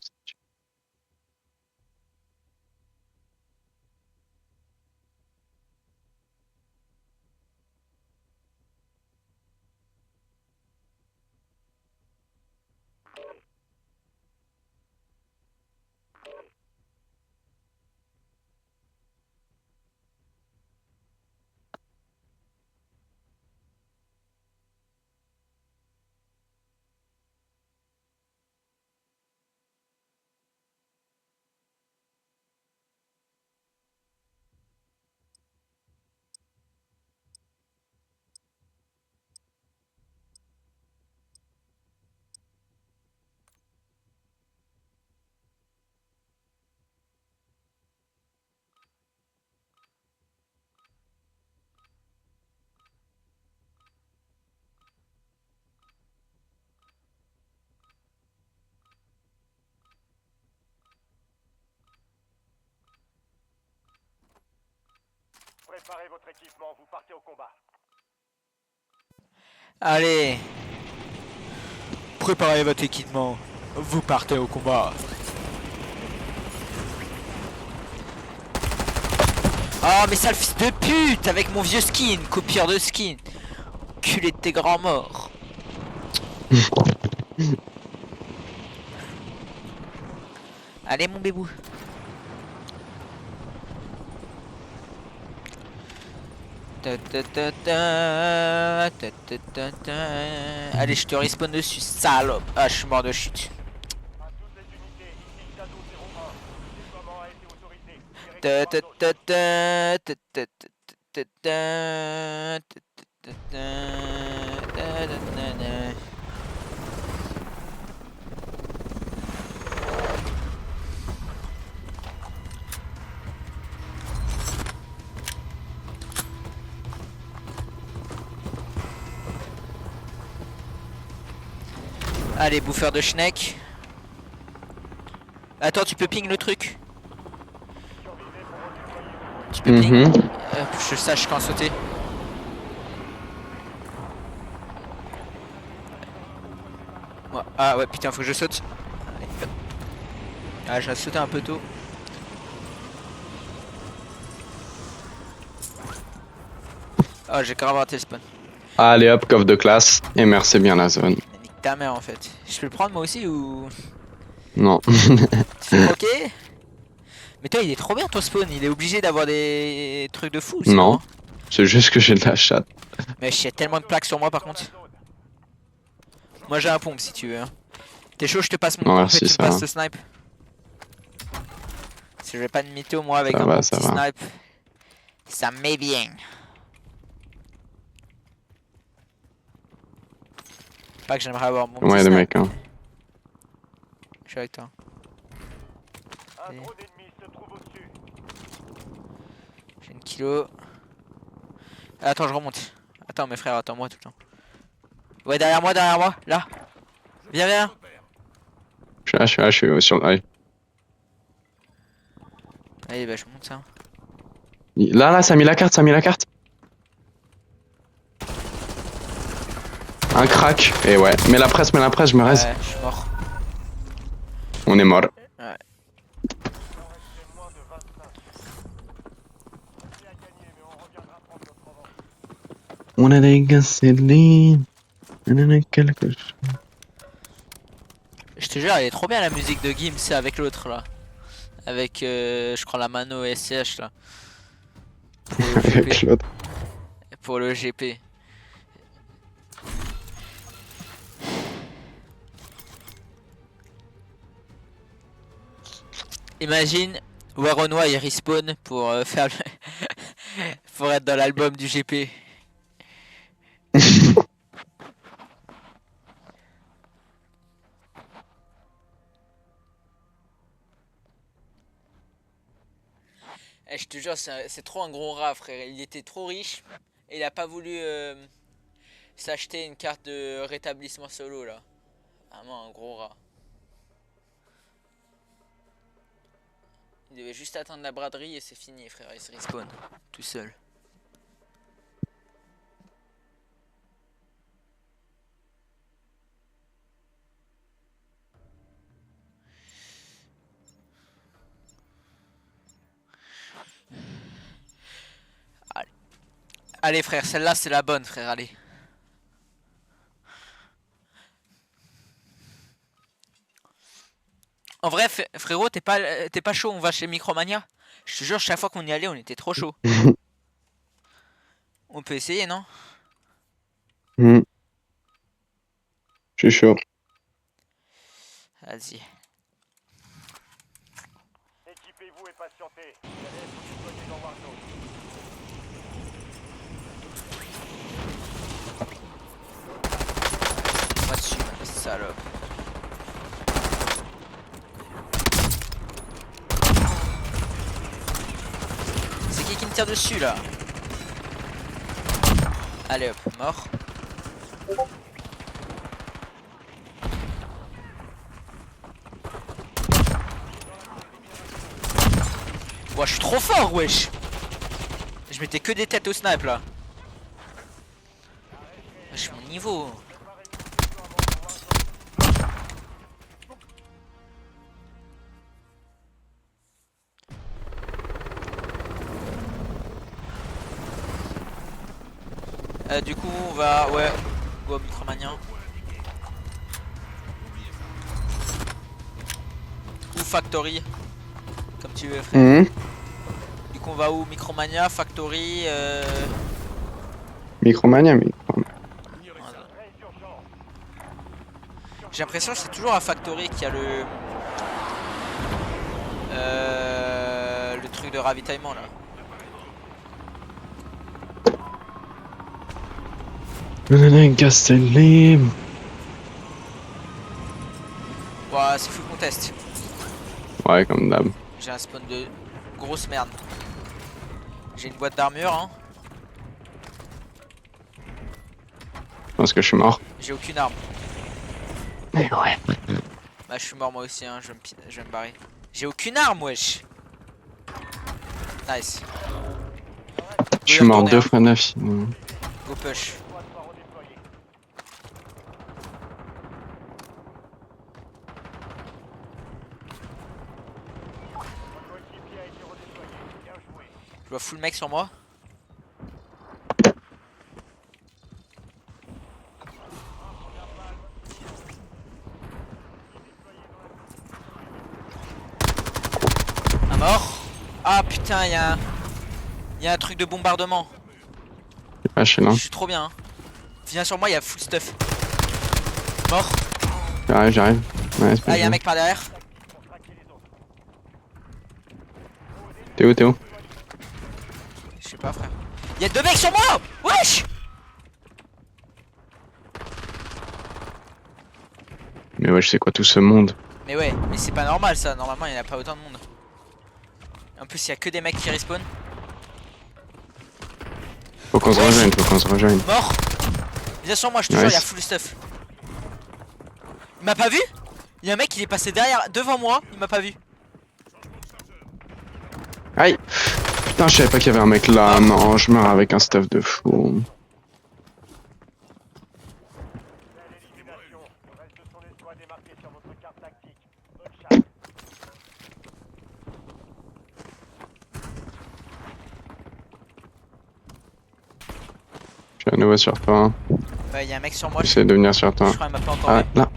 Préparez votre équipement, vous partez au combat. Allez. Préparez votre équipement. Vous partez au combat. Oh mais sale fils de pute avec mon vieux skin, copieur de skin. Culé de tes grands morts. Allez mon bébou. Allez je te respawn dessus, salope. Ah je suis mort de chute. À toutes les unités, ici Shadow 01. Le déploiement a été autorisé. Direction Bordeaux. Allez bouffeur de schneck. Attends tu peux ping le truc. Survivez pour redéployer vos Tu peux ping. Mhm. Pour que je sache quand sauter. Ouais. Ah ouais putain faut que je saute. Allez. Ah j'ai sauté un peu tôt. Oh j'ai carrément raté le spawn. Allez hop, coffre de classe. Et merci bien la zone. Mais nique ta mère en fait. Je peux le prendre moi aussi ou... Non. Tu fais croquer? Mais toi il est trop bien ton spawn, il est obligé d'avoir des trucs de fou. Non. C'est juste que j'ai de la chatte. Mais il y a tellement de plaques sur moi par contre. Moi j'ai un pompe si tu veux. Hein. T'es chaud je te passe mon Non, pompe et merci, tu me ça passes va. ce snipe. Si je vais pas de mytho moi avec Ça un va, bon ça petit va. snipe. Ça me met bien. Pas que j'aimerais avoir mon Ouais, petit les snipe. mecs, hein. Je suis avec toi. Un Et- drone ennemi se trouve au-dessus. J'ai une kilo. Attends je remonte. Attends mes frères attends-moi tout le temps. Ouais derrière moi là. Viens viens. Je suis sur. Allez. Allez bah je monte ça. Là, ça a mis la carte, Un crack. Et ouais. Mets la presse, je me reste. Ouais je suis mort. On est mort. Il en restait moins de 25. C'est à gagner, mais on reviendra prendre notre revanche. On a des gasolines. On en a quelque chose. Je te jure elle est trop bien la musique de Gims avec l'autre là. Avec je crois la Mano SCH là. Pour le Avec GP. l'autre. Pour le GP. Imagine Warenois il respawn pour faire le pour être dans l'album du GP. Eh, je te jure, c'est trop un gros rat, frère. Il était trop riche et il a pas voulu s'acheter une carte de rétablissement solo là. Vraiment un gros rat. Il devait juste attendre la braderie et c'est fini, frère. Il se respawn tout seul. Allez frère, celle-là c'est la bonne frère, allez. En vrai frérot, t'es pas chaud, on va chez Micromania. Je te jure, chaque fois qu'on y allait, on était trop chaud. On peut essayer, non? Je suis chaud. Vas-y. Équipez-vous et patientez. Vous allez être déployés dans Warzone. Moi dessus, salope. C'est qui me tire dessus là? Allez hop, mort. Ouah, je suis trop fort, wesh. Je mettais que des têtes au snipe là. Je suis mon niveau. Du coup on va ouais go Micromania. Ou Factory. Comme tu veux frère. Mhm. Du coup on va où? Micromania, Factory, Micromania, mais. J'ai l'impression que c'est toujours à Factory qu'il y a le truc de ravitaillement là. Castelli. Ouais, c'est full contest. Ouais, comme d'hab. J'ai un spawn de grosse merde. J'ai une boîte d'armure hein. Je pense que je suis mort. J'ai aucune arme. Mais ouais. Bah je suis mort moi aussi hein, je vais me barrer. J'ai aucune arme wesh. Nice. Je suis mort 2 fois 9 sinon. Go push. Je vois full mec sur moi. Un mort. Ah putain il y a un truc de bombardement. Ah, je suis là. Je suis trop bien hein. Viens sur moi, il y a full stuff. Mort. J'arrive. Ouais, c'est pas Ah il y a un grave. mec par derrière. T'es où, t'es où? Je sais pas frère. Il y a 2 mecs sur moi. Wesh. Mais ouais, je sais quoi, tout ce monde. Mais ouais, mais c'est pas normal ça, normalement il n'y a pas autant de monde. En plus il y a que des mecs qui respawn. Faut qu'on se Wesh. rejoigne, faut qu'on se rejoigne. Mort. Viens sur moi, je te jure, il y a Nice. full stuff. Il m'a pas vu. Il y a un mec il est passé devant moi, il m'a pas vu. Aïe! Putain, je savais pas qu'il y avait un mec là. Non, je meurs avec un stuff de fou. L'élimination. Le reste de son escouade est marqué sur votre carte tactique. Bonne chasse. Je suis à nouveau sur toi. Ouais, il y a un mec sur moi, je J'essaie de venir sur toi. crois qu'il m'a pas encore Ah, vu. là.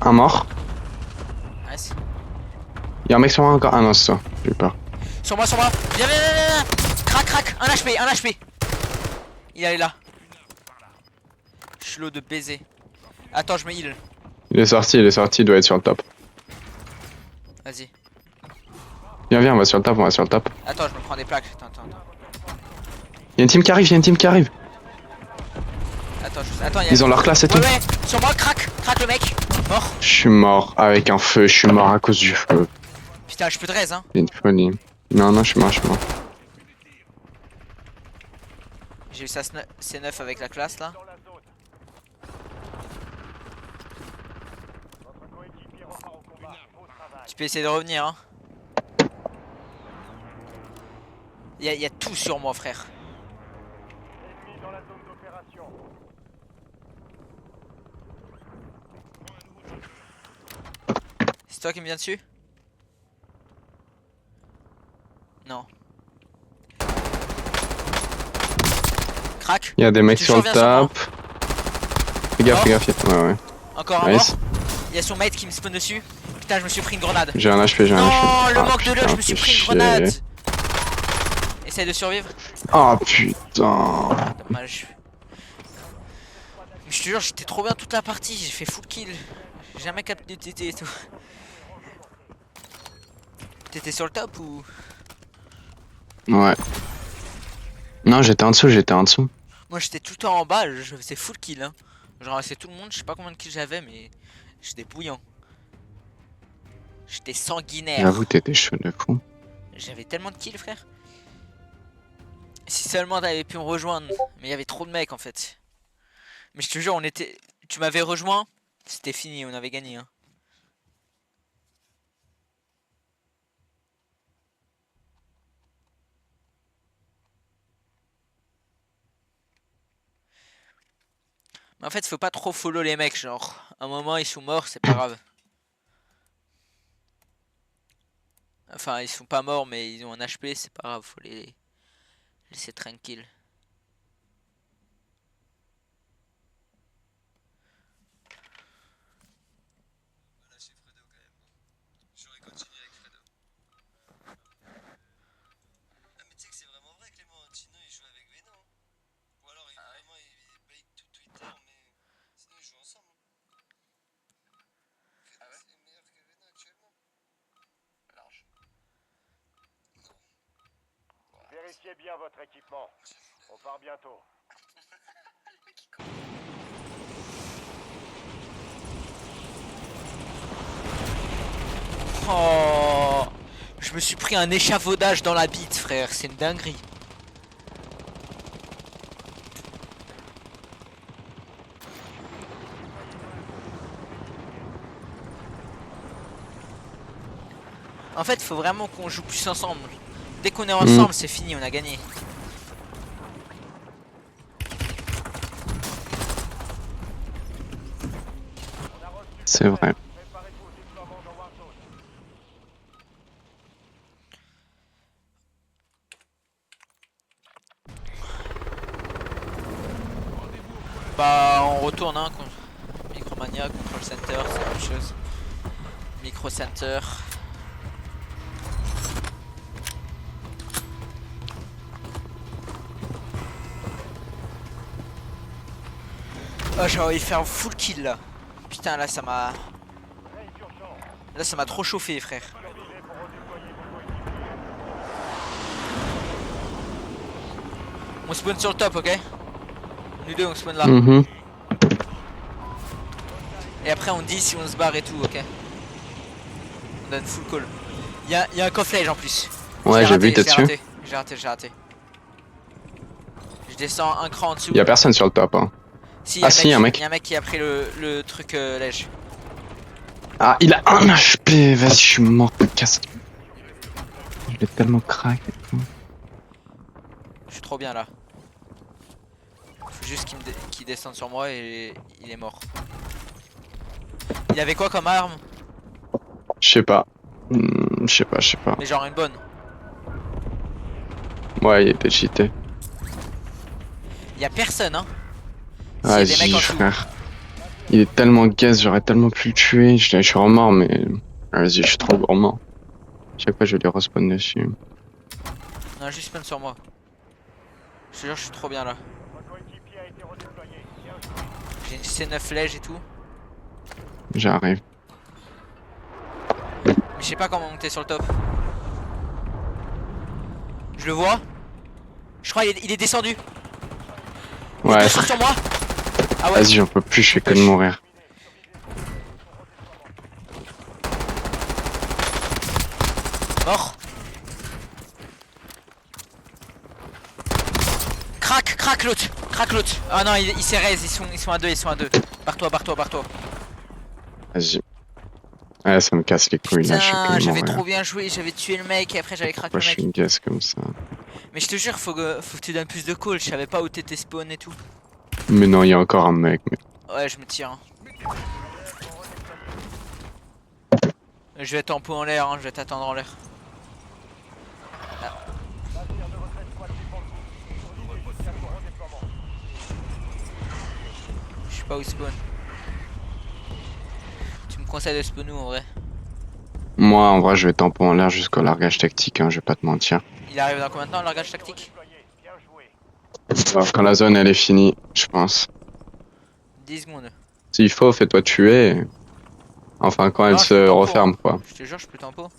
Un mort. Nice. Il y a un mec sur moi encore. Ah non, c'est toi. J'ai eu peur. Sur moi, viens, viens, viens, viens. Crac, crac, un HP, un HP. Il est là. Je suis l'eau de baiser. Attends, je me heal. Il est sorti, il doit être sur le top. Vas-y. Viens, viens, on va sur le top, on va sur le top. Attends, je me prends des plaques. Attends. Il y a une team qui arrive, il y a une team qui arrive. Attends, il y a... Ils ont leur classe et tout. Ouais, sur moi, crac le mec. Mort. Je suis mort avec un feu, je suis mort à cause du feu. Putain, je peux te raise, hein. C'est une folie. Non, non, je suis mort, je suis mort. J'ai eu ça C9 avec la classe là. Dans la zone. Votre coéquipier repart au combat. Beau travail. Tu peux essayer de revenir, hein. Il y a tout sur moi, frère. Ennemi dans la zone d'opération. C'est toi qui me viens dessus? Non. Crac. Il y a des mecs sur le Toujours viens sur top. Fais gaffe, Mort. fais gaffe. Ouais, ouais. Encore un Nice. mort. Il y a son mate qui me spawn dessus. Putain, je me suis pris une grenade. J'ai un HP, j'ai un HP. Non, le Ah, manque de putain, l'œil, je me suis fais pris une chier. grenade. Essaye de survivre. Oh putain. Dommage. Mais je te jure, j'étais trop bien toute la partie. J'ai fait full kill. J'ai jamais capté de TT et tout. T'étais sur le top ou? Ouais. Non, j'étais en dessous. Moi j'étais tout le temps en bas, je faisais full kill hein. Je ramassais tout le monde, je sais pas combien de kills j'avais mais j'étais bouillant. J'étais sanguinaire. J'avoue, t'étais chaud de fou. J'avais tellement de kills frère. Si seulement t'avais pu me rejoindre. Mais il y avait trop de mecs en fait. Mais je te jure, tu m'avais rejoint, c'était fini, on avait gagné hein. Mais en fait, faut pas trop follow les mecs, genre. À un moment, ils sont morts, c'est pas grave. Enfin, ils sont pas morts, mais ils ont un HP, c'est pas grave, faut les laisser tranquilles. Voilà, chez Fredo quand même. J'aurais continué avec Fredo. Ah, mais tu sais que c'est vraiment vrai, Clément. Sinon, il joue avec Venom. Ou alors, vraiment, il bait tout Twitter, mais sinon, ils jouent ensemble. Fredo, c'est meilleur que Venom actuellement. Large. Vérifiez bien votre équipement. On part bientôt. Oh, je me suis pris un échafaudage dans la bite, frère, c'est une dinguerie. En fait, faut vraiment qu'on joue plus ensemble. Dès qu'on est ensemble, c'est fini, on a gagné. C'est vrai. Préparez-vous au déploiement dans Warzone. Bah, on retourne, hein, contre Micromania, Control Center, c'est la même chose. Micro Center. Oh, j'ai envie de faire un full kill là. Putain, là ça m'a. Raid d'urgence. Là ça m'a trop chauffé, frère. Survivez pour redéployer vos coéquipiers. On spawn sur le top, ok? Nous deux on spawn là. Mhm. Et après on dit si on se barre et tout, ok? On donne full call. Y'a un coffre-lège en plus. Ouais, j'ai vu, t'es J'ai dessus. raté. J'ai raté. Je descends un cran en dessous. Y'a personne sur le top. Hein. Si, Ah si, y'a un mec. Y'a un mec qui a pris le truc lège. Ah, il a 1 HP. Vas-y, je suis mort. Casse. Je l'ai tellement craqué. Je suis trop bien là. Faut juste qu'il descende sur moi et il est mort. Il avait quoi comme arme? Je sais pas. Je sais pas. Mais genre une bonne. Ouais, il était cheaté. Y'a personne, hein. S'il y a des mecs Vas-y, en dessous. frère. Il est tellement gaze, j'aurais tellement pu le tuer. Je suis remords, mais. Vas-y, je suis trop gourmand. Chaque fois, je vais les respawn dessus. Non, juste spawn sur moi. Je te jure, je suis trop bien là. Votre coéquipier a été redéployé. Bien joué. J'ai une C9 lège et tout. J'arrive. Mais je sais pas comment monter sur le top. Je le vois. Je crois il est descendu. Il est Ouais, descendu sur moi. Ah ouais. vas-y, j'en peux plus, je fais que de mourir. Mort. Crac l'autre. Ah non, il s'est raise, ils sont à deux, Barre-toi. Vas-y. Ouais, ça me casse les couilles là, je fais que Putain, de j'avais mourir. trop bien joué, j'avais tué le mec et après j'avais craqué Pourquoi le je mec. suis une gaze comme ça? Mais je te jure, faut que tu donnes plus de calls, je savais pas où t'étais spawn et tout. Mais non, il y a encore un mec. Mais... Ouais, je me tire. Hein. Je vais tempo en l'air, hein, je vais t'attendre en l'air. Navire de votre escouade dépend de vous. Survivez jusqu'à vos redéploiements. Je sais pas où spawn. Tu me conseilles de spawn où en vrai? Moi, en vrai, je vais tampon en l'air jusqu'au largage tactique, hein, je vais pas te mentir. Il arrive dans combien de temps le largage tactique? Déployé. Bien joué. Alors, quand la zone elle est finie, je pense. 10 secondes. S'il faut, fais-toi tuer. Enfin, quand elle Non, je peux se tempo, referme, hein. quoi. Je te jure, je peux tempo.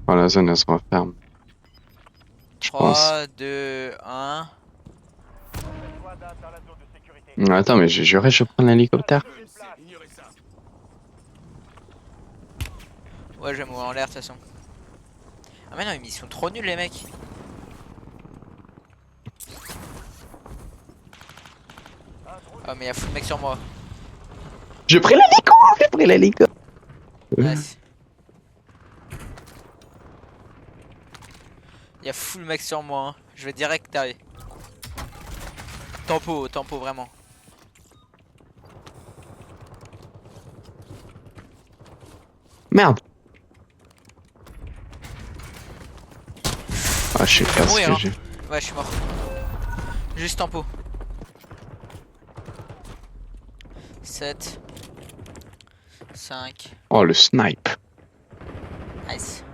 Quand la zone elle se referme. Je pense. 3, 2, 1. Escouade atteint la zone de sécurité. Attends, mais j'ai juré, je prends l'hélicoptère. Ouais, je vais mourir en l'air de toute façon. Ah, mais non, mais ils sont trop nuls les mecs. Ah, mais y'a full mec sur moi. J'ai pris l'hélico. Nice. Y'a full mec sur moi. Hein. Je vais direct tailler. Tempo vraiment. Merde. Ah, je sais pas ce mourir, que hein. j'ai. Ouais, je suis mort. Juste en pot. 7. 5. Oh, le snipe. Nice.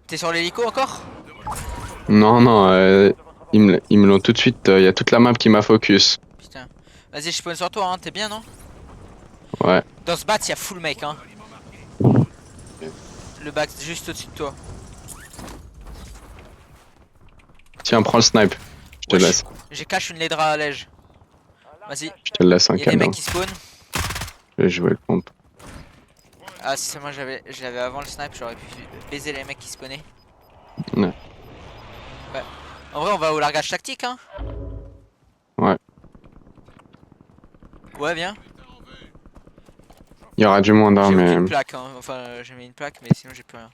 T'es sur l'hélico encore? Non, non, ils me l'ont tout de suite. Il y a toute la map qui m'a focus. Putain. Vas-y, je spawn sur toi, hein. T'es bien, non? Ouais. Dans ce bat, il y a full mec, hein. Le bac juste au-dessus de toi. Tiens, prends le snipe. Je te Wesh. laisse. J'ai cache une ledra à lège. Vas-y. Je te laisse un Il y a des cadeau. mecs qui spawnent. Je vais jouer le pompe. Ah, si seulement je l'avais avant le snipe, j'aurais pu baiser les mecs qui spawnaient. Ouais. Ouais. En vrai, on va au largage tactique, hein. Ouais. Ouais, viens. Il y aura du monde, hein, J'ai mais. aucune plaque, hein. Enfin, j'ai mis une plaque, mais sinon j'ai plus rien.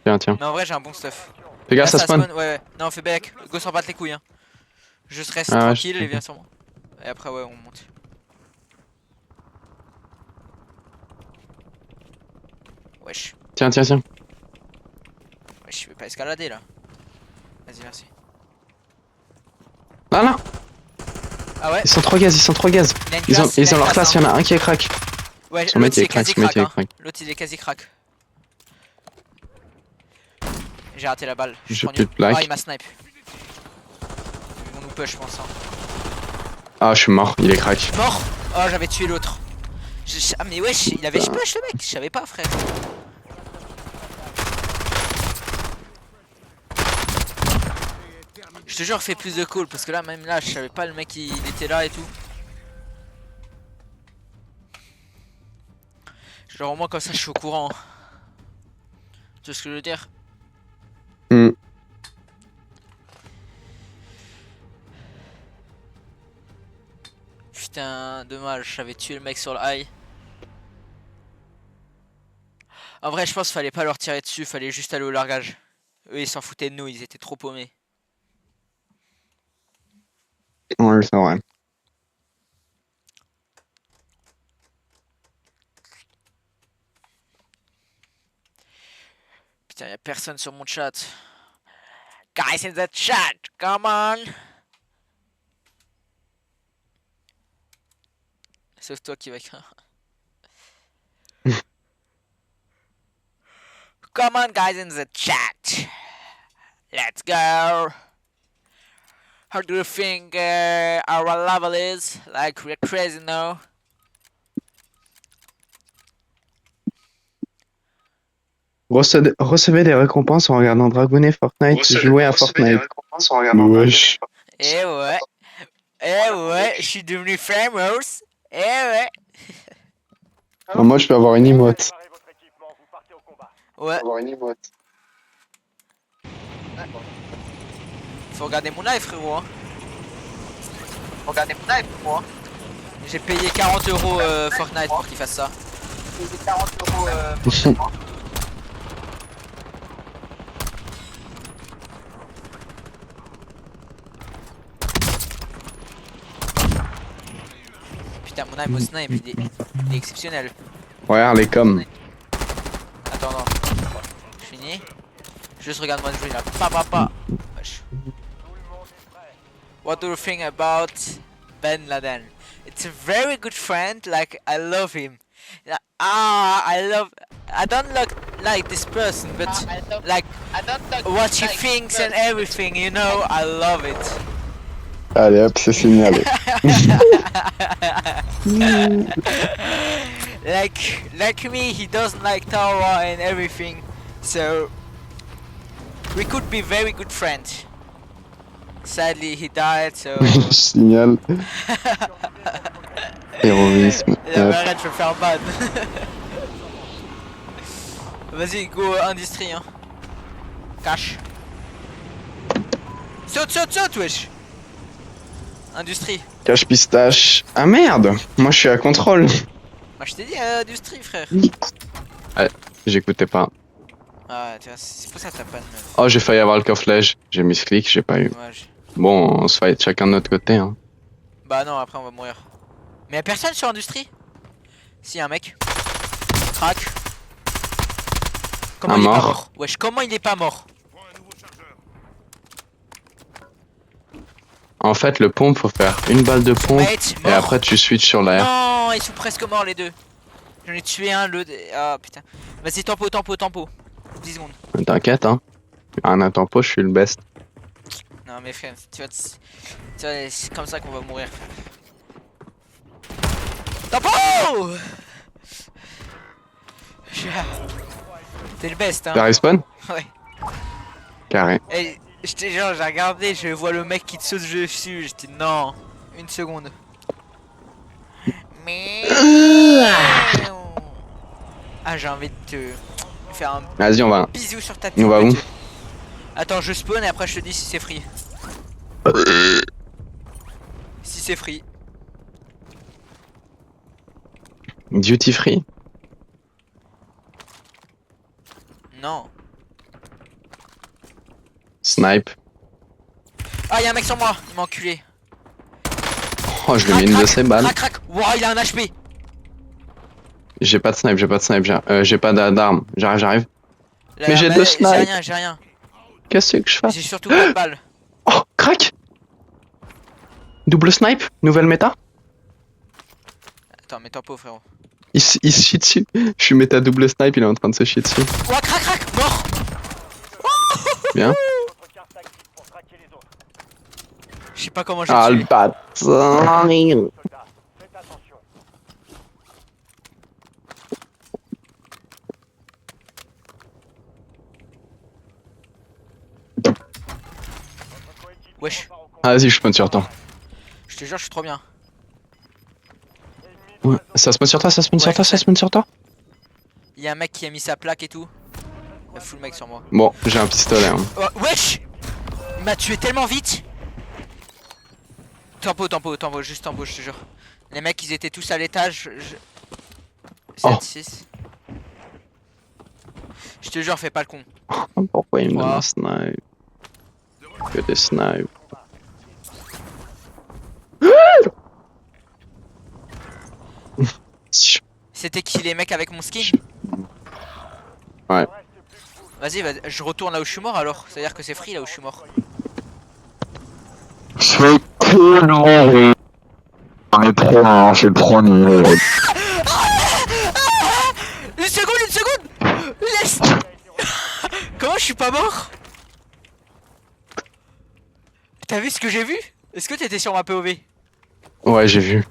Tiens, tiens. Mais en vrai, j'ai un bon stuff. Fais gaffe, Là, ça spawn. Ouais, ouais. Non, fais bec. Go s'en battre les couilles, hein. Juste reste Ah ouais, tranquille je- et viens sur moi. Et après, ouais, on monte. Wesh. Tiens, tiens, tiens. Wesh, je vais pas escalader là. Vas-y, merci. Là, là. Ah ouais, Ils sont 3 gaz, ils sont 3 gaz. il a une Ils ont, classe, ils ont leur une classe, il y en a un qui est crack. Ouais, Son mec l'autre il il est est crack, quasi son mec il est crack, hein. crack. L'autre il est quasi crack. J'ai raté la balle. J'ai prends plus une- de plaque. Ah, il m'a snipe. Ils vont nous push, je pense. Hein. Ah, je suis mort, il est crack. Mort. Oh, j'avais tué l'autre. Ah, mais wesh, il avait push le mec. Je savais pas, frère. Je te jure, fais plus de call parce que là, même là, je savais pas le mec il était là et tout. Genre, au moins, comme ça, je suis au courant. Tu vois ce que je veux dire? Hmm. Putain, dommage, j'avais tué le mec sur le high. En vrai, je pense qu'il fallait pas leur tirer dessus, fallait juste aller au largage. Eux, ils s'en foutaient de nous, ils étaient trop paumés. Ouais, c'est vrai. Putain, y'a personne sur mon chat. Guys in the chat, come on! Sauf toi qui va écrire. Come on, guys in the chat. Let's go. How do you think our level is? Like, we're crazy now. Recevez des récompenses en regardant Dragonnet Fortnite, jouer à Fortnite. Wesh. Eh ouais. Eh ouais, je suis devenu famous. Eh ouais. Ah, moi, je peux avoir une emote. Préparez votre équipement, vous partez au combat. Ouais, Avoir une emote. faut regarder mon live, frérot. Hein. Faut regarder mon live, moi. J'ai payé 40 euros Fortnite pour qu'il fasse ça. J'ai payé 40 euros. Putain, mon âme au snipe, il est exceptionnel. Regarde les coms. Attends, non. Je finis. Juste regarde-moi le jeu là. Pa pa pa. Wesh. Tout le monde est prêt. What do you think about Ben Laden? It's a very good friend. Like I love him. I don't like this person, but like what he thinks and everything. You know, I love it. Allez hop, c'est signalé. like me, he doesn't like Tara and everything. So we could be very good friends. Sadly, he died. So. Je signale. Terrorisme. Non, mais Hop. arrête, je vais faire bad. Vas-y, go industrie, hein. Cache. Saute, saute, saute, wesh. Industrie. Cache pistache. Ah merde. Moi, je suis à contrôle. Moi, je t'ai dit industrie, frère. J'écoutais pas. Ah, tu vois, c'est pour ça que t'as pas de meuf. Oh, j'ai failli avoir le coffre-lège. J'ai mis ce clic, j'ai pas eu. Dommage. Bon, on se fight chacun de notre côté. Hein. Bah non, après on va mourir. Mais y'a personne sur industrie? Si, y'a un mec. Crac. Comment Un il est pas mort. mort? Wesh, comment il est pas mort? En fait, le pompe, faut faire une balle de pompe Mate, et mort. après tu switches sur l'air. Non, ils sont presque morts les deux. J'en ai tué un, le... Ah putain. Vas-y, tempo, tempo, tempo. 10 secondes. T'inquiète, hein. Un à tempo, je suis le best. Non mais frère, tu vois, c'est comme ça qu'on va mourir. Tempo. T'es le best, T'as hein. respawn? Ouais. Carré. Et j'étais genre, j'ai regardé, je vois le mec qui te saute dessus. J'étais non, une seconde. Mais. Ah, j'ai envie de te faire un Vas-y, on va. bisou sur ta tête. On va où? Attends, je spawn et après je te dis si c'est free. Si c'est free. Duty free? Non. Snipe. Ah, y'a un mec sur moi, il m'a enculé. Oh, je lui mets une de ses balles. Crac, crac. Wow, il a un HP. J'ai pas de snipe, j'ai pas de snipe, j'ai pas d'arme. J'arrive. Là, Mais j'ai bah, deux snipes. J'ai rien, j'ai rien. Qu'est-ce que je fais? J'ai surtout pas de balles. Oh, crac! Double snipe, nouvelle méta. Attends, mais tempo, frérot. Il se chie dessus. Je suis méta double snipe, il est en train de se chier dessus. Ouah, crac, crac, mort. Bien. Votre carte active pour traquer les autres. Je sais pas comment j'ai Ah, tué. le bâtard. Soldats, faites attention. Votre coéquipier Wesh. repart au combat. Ah, vas-y, je spawn sur toi. Je te jure, je suis trop bien. Ennemi Ouais. d'oiseau. Ça spawn sur toi, ça spawn sur Ouais, toi, je ça sais. spawn sur toi. Il y a un mec qui a mis sa plaque et tout. Il y a full mec sur moi. Bon, j'ai un pistolet. Hein. Oh, wesh. Il m'a tué tellement vite. Tempo, tempo, tempo, juste tempo, je te jure. Les mecs, ils étaient tous à l'étage. 7, Oh. 6. Je te jure, fais pas le con. Pourquoi il me donne Wow. un snipe? Que des snipes. C'était qui les mecs avec mon skin? Ouais. Vas-y, je retourne là où je suis mort alors. Ça veut dire que c'est free là où je suis mort. C'est tellement. On est trop loin, c'est trop nul. Une seconde, une seconde. Laisse. Comment je suis pas mort? T'as vu ce que j'ai vu? Est-ce que t'étais sur ma POV? Ouais, j'ai vu.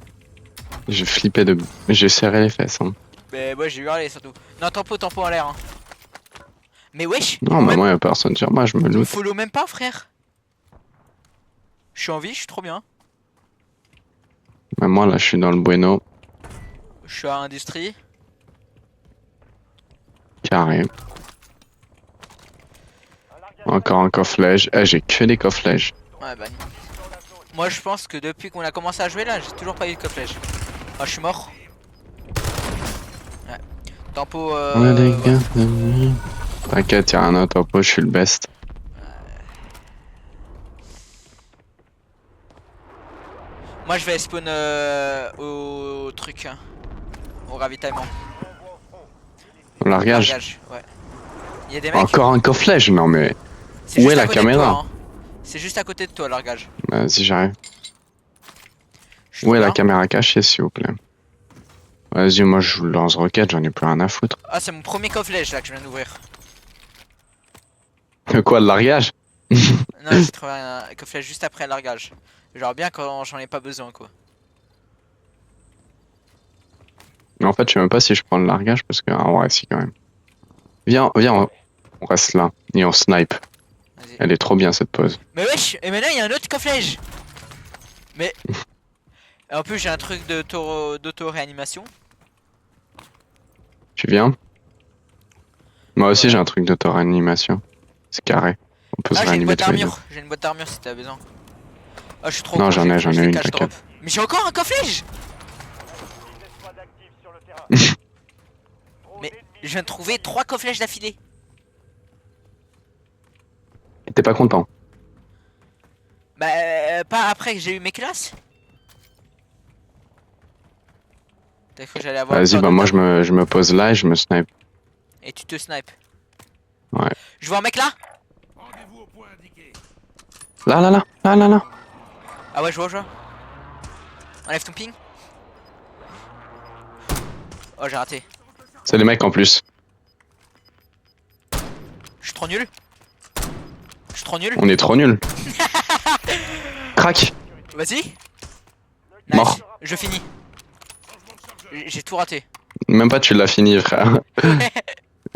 J'ai flippé de. J'ai serré les fesses. Hein. Mais moi j'ai hurlé surtout. Non, tempo, tempo en l'air. Hein. Mais wesh. Non, mais moi y'a personne sur moi, je me Me loot. follow même pas, frère. Je suis en vie, je suis trop bien. Mais moi là, je suis dans le bueno. Je suis à industrie. Carré. Encore un cofflage. Eh, j'ai que des cofflages. Ouais, bah. Moi je pense que depuis qu'on a commencé à jouer là, j'ai toujours pas eu de cofflage. Ah, je suis mort. Ouais. Tempo. Ouais, les gars. T'inquiète, y'a un autre topo, je suis le best. Moi je vais spawn au truc. Hein. Au ravitaillement. Au largage. Largage, ouais. Il y a des mecs. Encore un cofflage, non mais. C'est Où juste est à la côté de caméra? toi, hein. C'est juste à côté de toi, largage. Vas-y, j'arrive. Je suis Où est la bien. caméra cachée, s'il vous plaît? Vas-y, moi je joue le lance-roquette, j'en ai plus rien à foutre. Ah, c'est mon premier cofflage là que je viens d'ouvrir. Quoi, le largage? Non, j'ai trouvé un cofflage juste après le largage. Genre bien quand j'en ai pas besoin quoi. Mais en fait, je sais même pas si je prends le largage parce que. Ah ouais, si, quand même. Viens, on reste là et on snipe. Vas-y. Elle est trop bien cette pause. Mais wesh, et maintenant il y a un autre cofflage. Mais en plus j'ai un truc d'auto-réanimation. Tu viens? Moi aussi Ouais. j'ai un truc d'auto-réanimation. C'est carré. On peut se Ah, j'ai une réanimer boîte tous les deux. d'armure. J'ai une boîte d'armure si t'as besoin. Ah, je suis trop Non, con, j'en ai je une, l'ai cash t'inquiète. drop. Mais j'ai encore un cofflage. Des escouades actives sur le terrain. Mais je viens de trouver 3 cofflages d'affilée. T'es pas content? Bah pas après que j'ai eu mes classes. T'as cru que j'allais avoir Vas-y, peur bah de moi ta- je me pose là et je me snipe. Et tu te snipes. Ouais. Je vois un mec là. Là. Ah ouais, je vois. Enlève ton ping. Oh, j'ai raté. C'est les mecs en plus. Je suis trop nul. On est trop nuls. Crac. Vas-y. Nice. Mort. Je finis. J'ai tout raté. Même pas tu l'as fini, frère.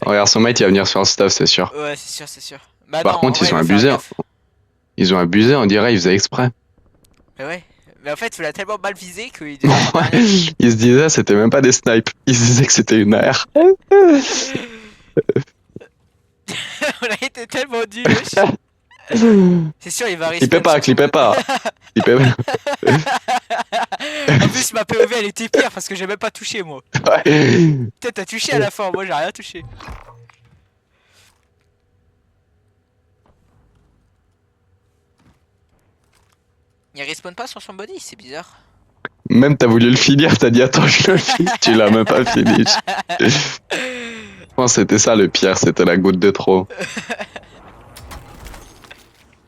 Regarde, son mate il va venir sur le stuff, c'est sûr. Ouais, c'est sûr. Bah Par non, contre, en vrai, ils ont il va faire abusé. gaffe. Ils ont abusé, on dirait, ils faisaient exprès. Mais ouais. Mais en fait, tu l'as tellement mal visé qu'il devait Ouais, ils se disaient, c'était même pas des snipes. Ils se disaient que c'était une AR. On a été tellement nuls. C'est sûr, il va Clippez respawn. pas. Clippez pas. En plus, ma POV elle était pire parce que j'ai même pas touché moi. Ouais. Peut-être t'as touché à la fin, moi j'ai rien touché. Il respawn pas sur son body, c'est bizarre. Même t'as voulu le finir, t'as dit attends, je le finis. Tu l'as même pas fini. Je pense que c'était ça le pire, c'était la goutte de trop.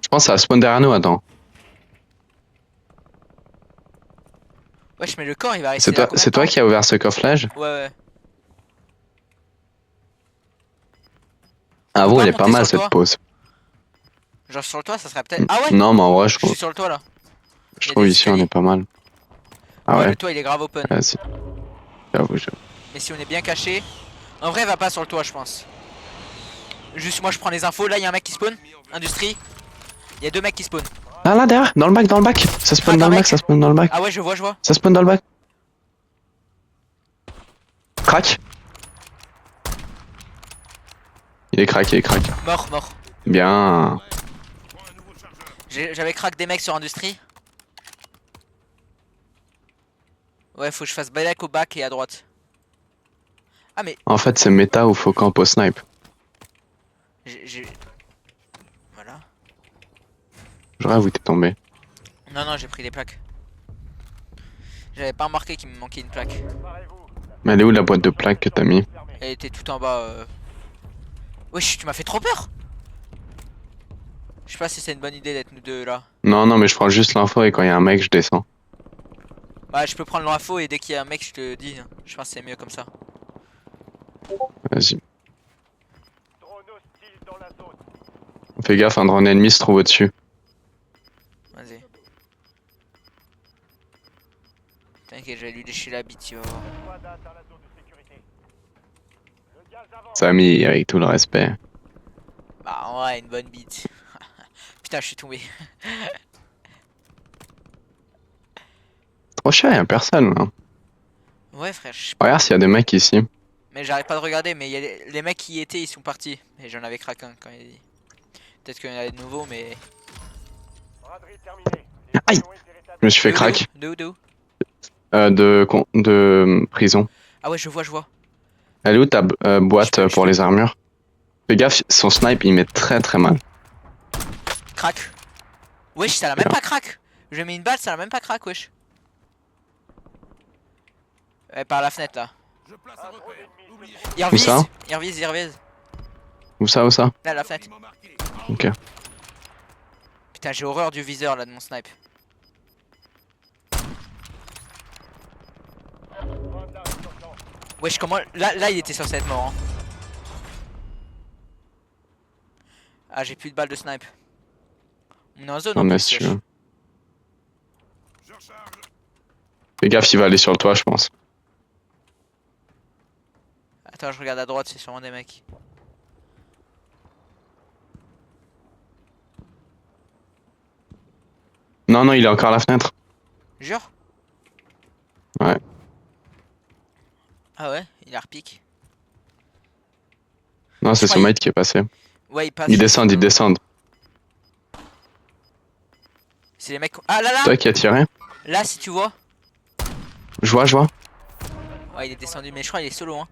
Je pense que ça va spawn derrière nous, attends. Wesh, mais le corps il va rester là combien de C'est toi temps qui as ouvert ce coffrage? Ouais. Ah bon, pas elle est pas monter mal sur le cette toit. pause. Genre sur le toit, ça serait peut-être. Ah ouais. Non, mais en vrai, je Je suis trouve, sur le toit là. je y a trouve des ici on escaliers. est pas mal. Ah Ouais, ouais, le toit il est grave open. vas-y. J'avoue. Mais si on est bien caché. En vrai, va pas sur le toit, je pense. Juste moi je prends les infos. Là, il y a un mec qui spawn. Industrie. Il y a deux mecs qui spawn. Là, derrière, dans le bac. Ça spawn dans le bac, ça spawn dans le bac. Ah ouais, je vois. Ça spawn dans le bac. Crac. Il est crack. Mort. Bien. J'avais crack des mecs sur Industrie. Ouais, faut que je fasse balak au bac et à droite. Ah mais En fait, c'est méta ou faut camp au snipe. j'ai... Voilà. J'aurais où t'es tombé. Non, j'ai pris des plaques. J'avais pas remarqué qu'il me manquait une plaque. Mais elle est où la boîte de plaques que t'as mis? Elle était tout en bas. Wesh, tu m'as fait trop peur. Je sais pas si c'est une bonne idée d'être nous deux là. Non, mais je prends juste l'info et quand il y a un mec, je descends. Bah je peux prendre l'info et dès qu'il y a un mec je te dis. Je pense que c'est mieux comme ça. Vas-y. Drone hostile dans la zone. Fais gaffe, un drone ennemi se trouve au-dessus. Vas-y. T'inquiète, je vais lui lécher la bite, tu vas voir. Squad atteint la zone de sécurité. Le gaz avance. Samy, avec tout le respect. Bah en vrai, une bonne bite. Putain, je suis tombé. Trop cher, y'a personne là. Ouais frère, je sais Regarde s'il y a des mecs ici. Mais j'arrête pas de regarder, mais il y a les mecs qui y étaient, ils sont partis. Et j'en avais craqué un quand il dit. Peut-être qu'il y en avait de nouveaux, mais. Braderie terminée. Les Aïe. pions étaient rétablis. Je me suis fait crack. De où De prison. Ah ouais, je vois. Elle est où ta boîte Je peux- pour les armures? Fais gaffe, son snipe il met très mal. Crac. Wesh, ça l'a même pas crack. Je mets une balle, ça l'a même pas crack, wesh. Ouais, par la fenêtre là. Un drone ennemi. Il revise, ça il revise. Où ça? Là, la fenêtre. Ok. Putain, j'ai horreur du viseur là de mon snipe. Drone d'arrêt d'urgence. Wesh, comment. Là, il était censé être mort. Hein. Ah, j'ai plus de balles de snipe. On est en zone en On est plus, sûr. wesh. Fais gaffe, il va aller sur le toit, je pense. Attends, je regarde à droite, c'est sûrement des mecs. Non, il est encore à la fenêtre. Jure? Ouais. Ah ouais, il a repique. Non, c'est Je son crois mate qui est passé. Ouais, il passe. Ils descendent. C'est les mecs. Ah là là! Toi qui as tiré? Là, si tu vois. Je vois. Ouais, il est descendu, mais je crois qu'il est solo. Hein.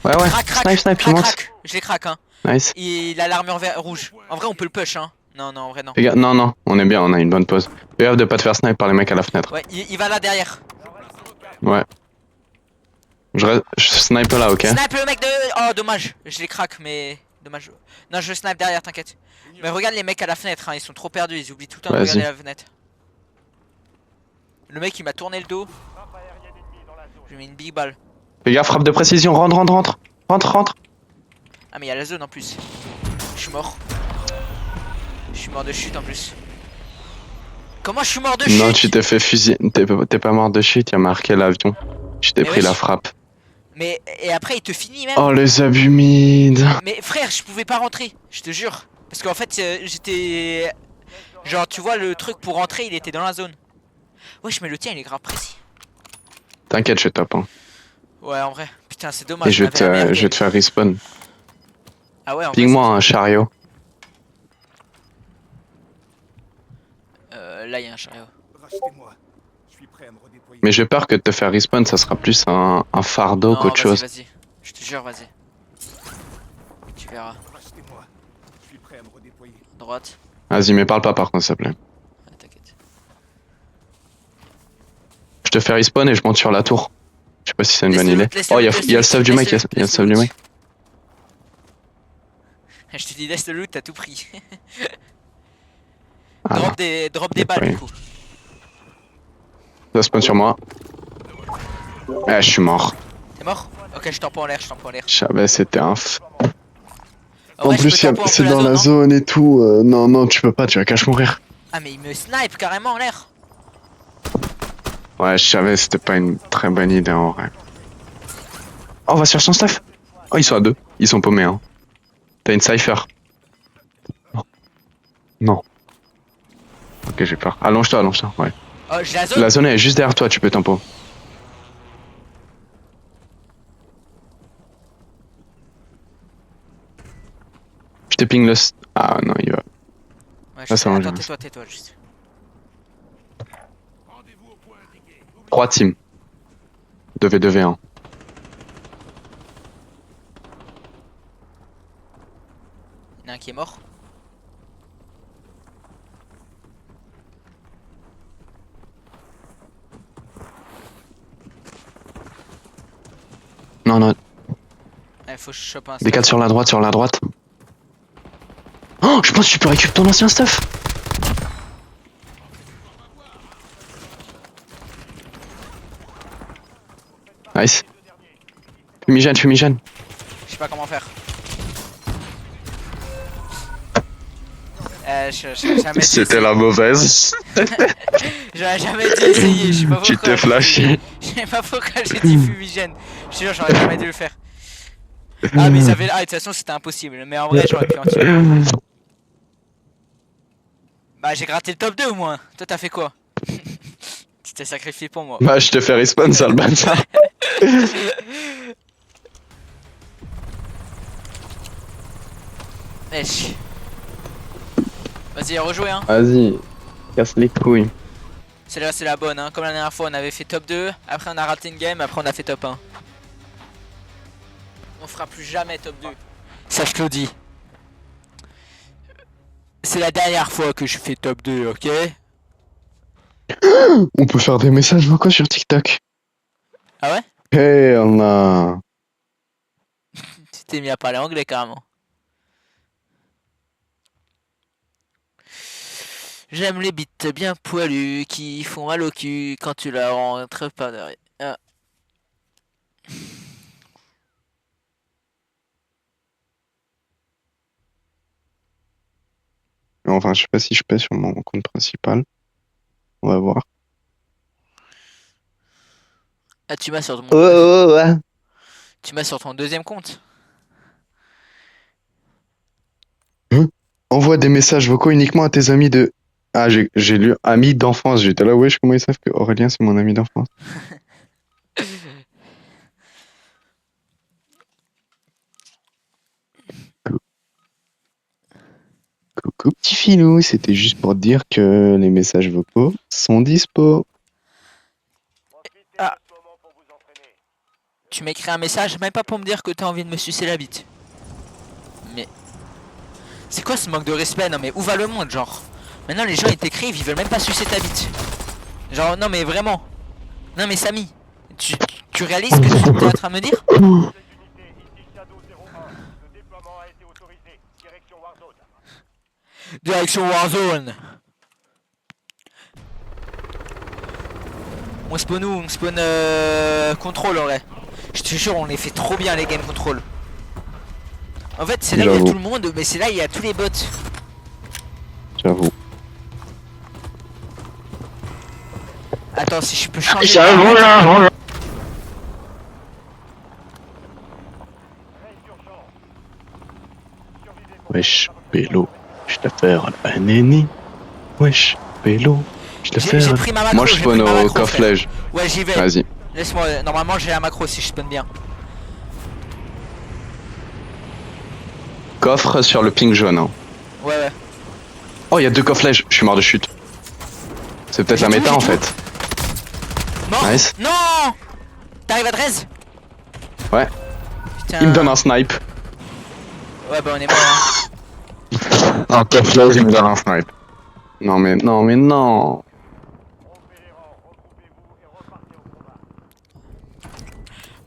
Ouais. Snipe, il monte. Crac. Je les craque, hein. Nice. Il a l'armure rouge. En vrai, on peut le push, hein. Non, en vrai, non. Fais gaffe, non, on est bien, on a une bonne pause. Fais gaffe de pas te faire snipe par les mecs à la fenêtre. Ouais, il va là derrière. Ouais. Je snipe là, ok? Snipe le mec de. Oh, dommage. Je les craque, mais. Dommage. Non, je snipe derrière, t'inquiète. Mais regarde les mecs à la fenêtre, hein, ils sont trop perdus, ils oublient tout le temps de Vas-y. regarder la fenêtre. Le mec il m'a tourné le dos, Frappe aérienne ennemie dans la zone. je lui ai mis une big balle. Fais gaffe, frappe de précision, rentre, rentre, rentre. Rentre, rentre. Ah mais il y a la zone en plus. Je suis mort. Je suis mort de chute en plus. Comment je suis mort de chute? Non, tu t'es fait fusiller. T'es pas mort de shit, il y a marqué l'avion. Tu t'es Mais pris wesh. la frappe. Mais et après il te finit même. Oh, les abus mid. Mais frère, je pouvais pas rentrer, je te jure. Parce qu'en fait j'étais... Genre tu vois le truc pour rentrer il était dans la zone. Wesh mais le tien il est grave précis. T'inquiète, je suis top. Hein. Ouais en vrai. Putain c'est dommage. Et je on avait la meilleure vais te game. faire respawn. Ah ouais en vrai, Ping-moi un chariot. là il y a un chariot. Rachetez-moi. Je suis prêt à me redéployer. Mais j'ai peur que de te faire respawn, ça sera plus un fardeau Non, qu'autre vas-y, chose. vas-y. Je te jure, vas-y. Tu verras. Rachetez-moi. Je suis prêt à me redéployer. Droite. Vas-y, mais parle pas par contre, s'il te plaît. Ah, t'inquiète. Je te fais respawn et je monte sur la tour. Je sais pas si c'est une bonne Laisse le idée. loot, laisse le Oh, il y loot, a le stuff du mec, il y a laisse le stuff du mec. Je te dis laisse le loot, t'as tout pris. Ah, drop des balles oui. du coup. ça spawn sur moi. Eh, je suis mort. T'es mort? Ok, je t'en pas en l'air, je t'en pas en l'air. Je savais, c'était un En vrai, je peux tempo un peu c'est la dans la non zone et tout. Non, non, tu peux pas, tu vas cache mourir. Ah mais il me snipe carrément en l'air. Ouais, je savais, c'était pas une très bonne idée en vrai. Oh, on va sur son stuff. Oh, ils sont à deux. Ils sont paumés, hein. T'as une cypher. Non. Non. Ok, j'ai peur. Allonge-toi, allonge-toi. Ouais. Oh, j'ai la zone. La zone elle est juste derrière toi, tu peux tempo. Je te ping le... Ah non, il va... Ouais, Ah, ça va, attends, j'ai- tais-toi juste. 3 teams. 2v2v1. Il y en a un qui est mort. Non, non, Ouais, faut que je chope un des 4 sur la droite, sur la droite. Oh, je pense que tu peux récupérer ton ancien stuff. Nice. Fumigène, fumigène. Je sais pas comment faire. J'ai jamais dû essayer. la mauvaise. J'aurais jamais dû essayer, je sais pas pourquoi. Tu t'es flashé. Je sais pas pourquoi j'ai dit fumigène. Je te jure, j'aurais jamais dû le faire. Ah, mais ça avait. Ah, de toute façon, c'était impossible. Mais en vrai, j'aurais pu en tuer. Bah, j'ai gratté le top 2 au moins. Toi, t'as fait quoi? Tu t'es sacrifié pour moi. Bah, je te fais respawn, sale bâtard. Wesh. Vas-y, rejouer, hein. Vas-y, casse les couilles. Celle-là, c'est la bonne, hein. Comme la dernière fois, on avait fait top 2. Après, on a raté une game. Après, on a fait top 1. On fera plus jamais top 2. Ça, je te le dis. C'est la dernière fois que je fais top 2, ok? On peut faire des messages vocaux sur TikTok. Ah ouais? Hey, on a... Tu t'es mis à parler anglais carrément. J'aime les bites bien poilues qui font mal au cul quand tu la rentres par derrière. Ah. Enfin, je sais pas si je pèse sur mon compte principal. On va voir. Ah, tu m'as sur mon... ouais. Tu m'as sur ton deuxième compte. Envoie des messages vocaux uniquement à tes amis de... Ah, j'ai lu amis d'enfance. J'étais là, wesh, comment ils savent que Aurélien, c'est mon ami d'enfance? Coucou petit filou, c'était juste pour te dire que les messages vocaux sont dispo. Profitez Ah. de ce moment pour vous entraîner. Tu m'écris un message, même pas pour me dire que t'as envie de me sucer la bite. Mais... C'est quoi ce manque de respect? Non mais où va le monde, genre? Maintenant les gens ils t'écrivent, ils veulent même pas sucer ta bite. Genre, non mais vraiment. Non mais Samy, tu réalises ce que tu es en train de me dire? Cette unité, ici Shadow 01. Le déploiement a été autorisé. Direction Warzone. Direction Warzone. On spawn où? On spawn contrôle en vrai. Je te jure on les fait trop bien les game control. En fait c'est là où il y a J'avoue. tout le monde mais c'est là où il y a tous les bots. J'avoue. Attends si je peux changer. J'avoue là, voilà. Raid d'urgence. Survivez pour Wesh, pélo. Je te faire un ennemi. Wesh, pélo. Je te J'ai faire. pris ma macro. Moi je j'ai spawn pris ma au macro, frère. cofflage. Ouais j'y vais. Vas-y. Laisse-moi. Normalement j'ai la macro si je spawn bien. Coffre sur le ping jaune. Hein. Ouais ouais. Oh, il y a 2 cofflages. Je suis mort de chute. C'est peut-être J'ai la tout, méta j'ai en tout. fait. Mort. Nice. Non. T'arrives à 13. Ouais. Putain. Il me donne un snipe. Ouais bah on est mort. Hein. Un coffre-là, il me donne un Snipe. Non mais non mais non. rompez les rangs, regroupez-vous et repartez au combat.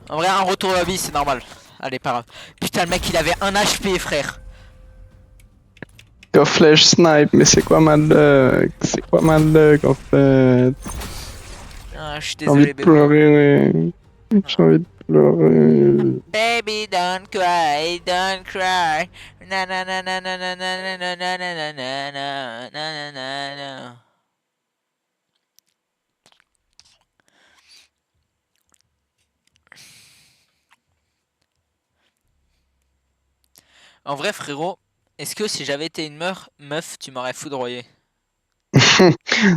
En vrai un retour à la vie c'est normal. Allez pas grave. Putain le mec il avait 1 HP frère. Cofflage snipe, mais c'est quoi ma luck? C'est quoi ma luck en fait? Ah, je suis J'ai envie désolé de bébé. pleurer. J'ai envie de pleurer. Baby don't cry, don't cry. Na na na na na na na na na na na na na na na na. En vrai frérot, est-ce que si j'avais été une meuf, tu m'aurais foudroyé?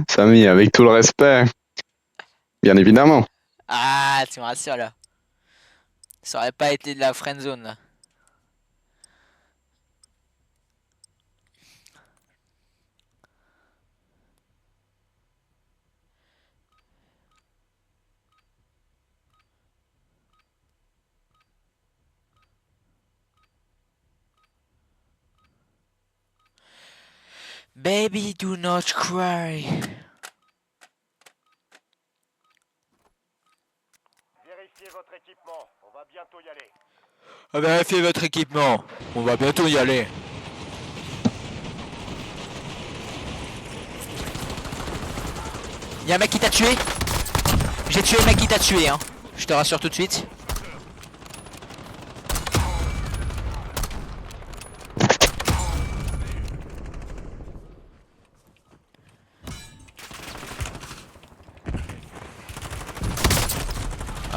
Samy, avec tout le respect. Bien évidemment. Ah, tu me rassures là. Ça aurait pas été de la friendzone là. Baby, do not cry. Vérifiez votre équipement. On va bientôt y aller. Vérifiez votre équipement. On va bientôt y aller. Y'a un mec qui t'a tué? J'ai tué le mec qui t'a tué, hein. Je te rassure tout de suite.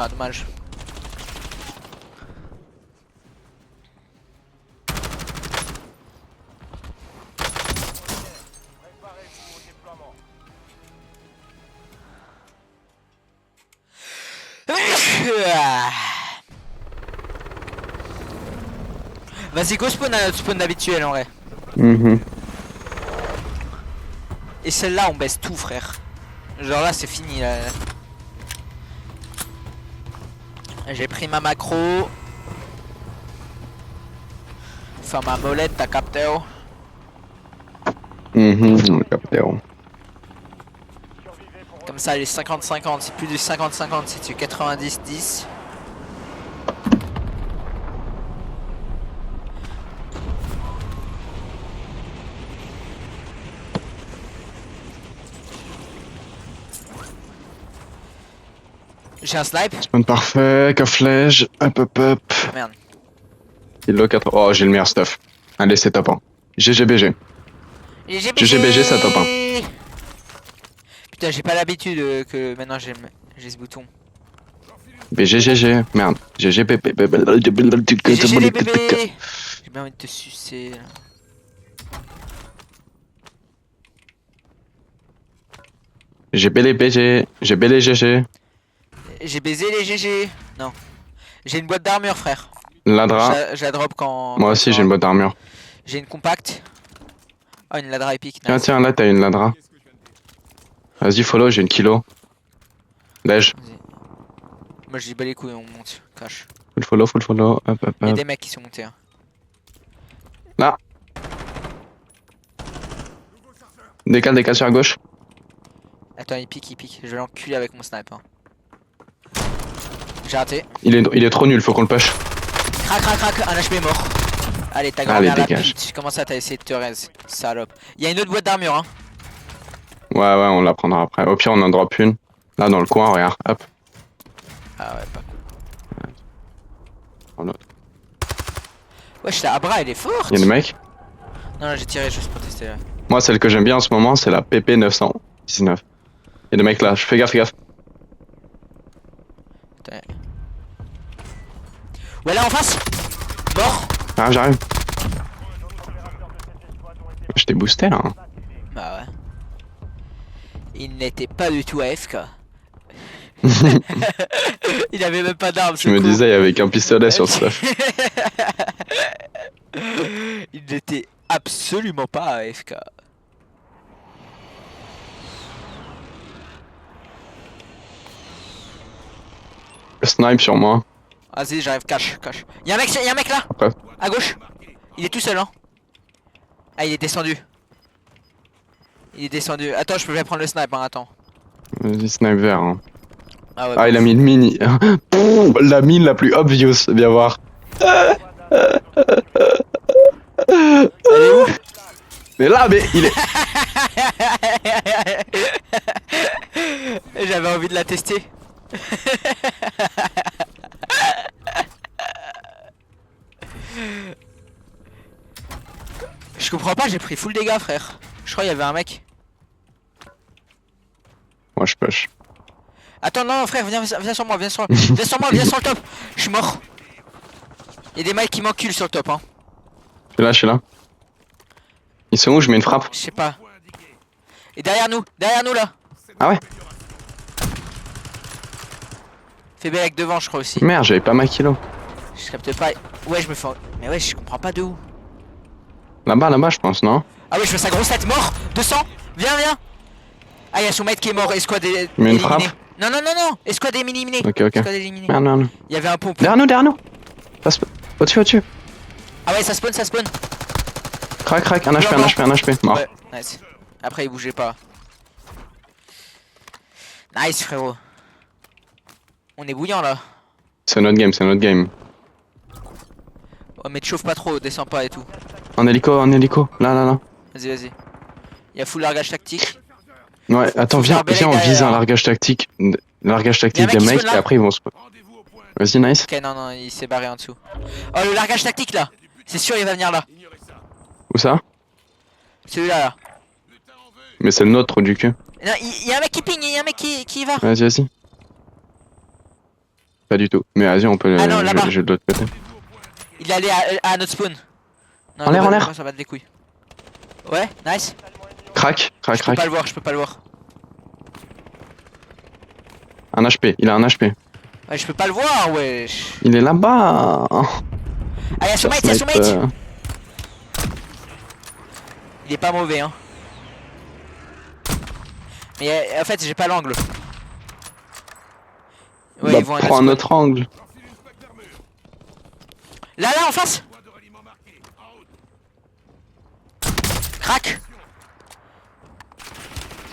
Ah, dommage. Préparez-vous au déploiement. Vas-y, go spawn à notre spawn habituel en vrai. Mhm. Et celle-là, on baisse tout, frère. Genre là, c'est fini. Là. J'ai pris ma macro. Enfin, ma molette, t'as capté oh. Mhm. Capté, oh. Survivez pour Comme ça, les 50-50, c'est plus du 50-50, c'est du 90-10. J'ai un snipe. Spawn parfait, cofflage. Hop hop hop. Merde. Kilo 4. Oh, j'ai le meilleur stuff. Allez, c'est top 1. GGBG. GGBG, ça top 1. Putain, j'ai pas l'habitude que maintenant j'ai ce bouton. BGGG. Merde. GGBB. GG les bébés. J'ai bien envie de te sucer. Là. J'ai BG. J'ai BG GG. J'ai baisé les GG. Non. J'ai une boîte d'armure, frère. Ladra. Je la drop quand. Moi quand aussi, ça j'ai une va. boîte d'armure. J'ai une compacte. Oh, une ladra épique. Tiens, Nice. tiens, là, t'as une Ladra. Vas-y, follow, j'ai une kilo. Lège. Vas-y. Moi, je dis pas les couilles, on monte. Crash. Full follow, full follow. Hop, hop, Il y a hop. des mecs qui sont montés. Hein. Là. Décale sur la gauche. Attends, il pique. Je vais l'enculer avec mon sniper. J'ai raté. Il est trop nul, faut qu'on le push. Crac, un HP mort. Allez, ta Allez, grand-mère la dégage. pute. Comment ça, t'as essayé de te raise, salope. Il y a une autre boîte d'armure, hein. Ouais, on la prendra après. Au pire, on en drop une. Là, dans le coin, regarde. Hop. Ah ouais, pas cool. Prends l'autre. Wesh, la Abra, elle est forte. Y'a des mecs. Non, j'ai tiré juste pour tester là. Moi, celle que j'aime bien en ce moment, c'est la PP 919. Y'a des mecs là. Fais gaffe, fais gaffe. Attends. Ouais, là en face. Mort. J'arrive. Je t'ai boosté là. Hein. Bah ouais. Il n'était pas du tout AFK. Il avait même pas d'arme, Je me disais, il y avait qu'un pistolet sur le stuff. Il n'était absolument pas AFK. Snipe sur moi. Vas-y, j'arrive, cache. Y'a un mec là. Après. À gauche. Il est tout seul, hein. Ah, il est descendu. Attends, je peux pas prendre le snipe, hein, attends. Vas-y, snipe vert. Hein. Ah ouais. Ah, il a mis une mini. La mine la plus obvious. Viens voir. Elle est où? Mais là, mais il est. J'avais envie de la tester. Je comprends pas, j'ai pris full dégâts, frère. Je crois qu'il y avait un mec. Moi, je push. Attends, non, frère, viens sur moi, viens sur le top. Je suis mort. Il y a des mecs qui m'enculent sur le top, hein. Je suis là. Ils sont où? Je mets une frappe. Je sais pas. Et derrière nous là. Ah ouais? Fais Bellec devant, je crois aussi. Merde, j'avais pas ma kilo. Je capte pas. Ouais, je me fais. Mais ouais, je comprends pas de où. Là-bas, je pense, non? Ah ouais, je veux sa grosse tête mort. 200. Viens. Ah, y'a son mate qui est mort. Escouade mets une éliminé. frappe. Non. Escouade éliminé. Ok. Escouade éliminé. Merde. Il y avait un pompe. Derrière nous. Au-dessus. Ah ouais, ça spawn. Crac. Un HP. Mort. Ouais, nice. Après, il bougeait pas. Nice, frérot. On est bouillant là. C'est notre game. Ouais, mais te chauffe pas trop, descends pas et tout. En hélico. Là. Vas-y. Y'a full largage tactique. Ouais, attends, viens, on vise un largage tactique. Largage tactique des mecs, et après ils vont se. Vas-y, nice. Ok, non, il s'est barré en dessous. Oh, le largage tactique là. C'est sûr, il va venir là. Où ça? Celui-là là. Mais c'est le nôtre, trou du cul. Non, il y a un mec qui ping, il y a un mec qui y va. Vas-y. Pas du tout. Mais vas-y, on peut. Ah non, là-bas. Je de l'autre côté. Il est allé à notre spawn. Non, En l'air. Ça va de les couilles. Ouais, nice. Crac. Je peux pas le voir. Un HP, il a un HP. Ouais, je peux pas le voir, wesh. Il est là-bas. Ah, y'a son mate. Il est pas mauvais, hein. Mais en fait, j'ai pas l'angle. Ouais, ils vont à prends un notre autre angle. Là, en face. Crac.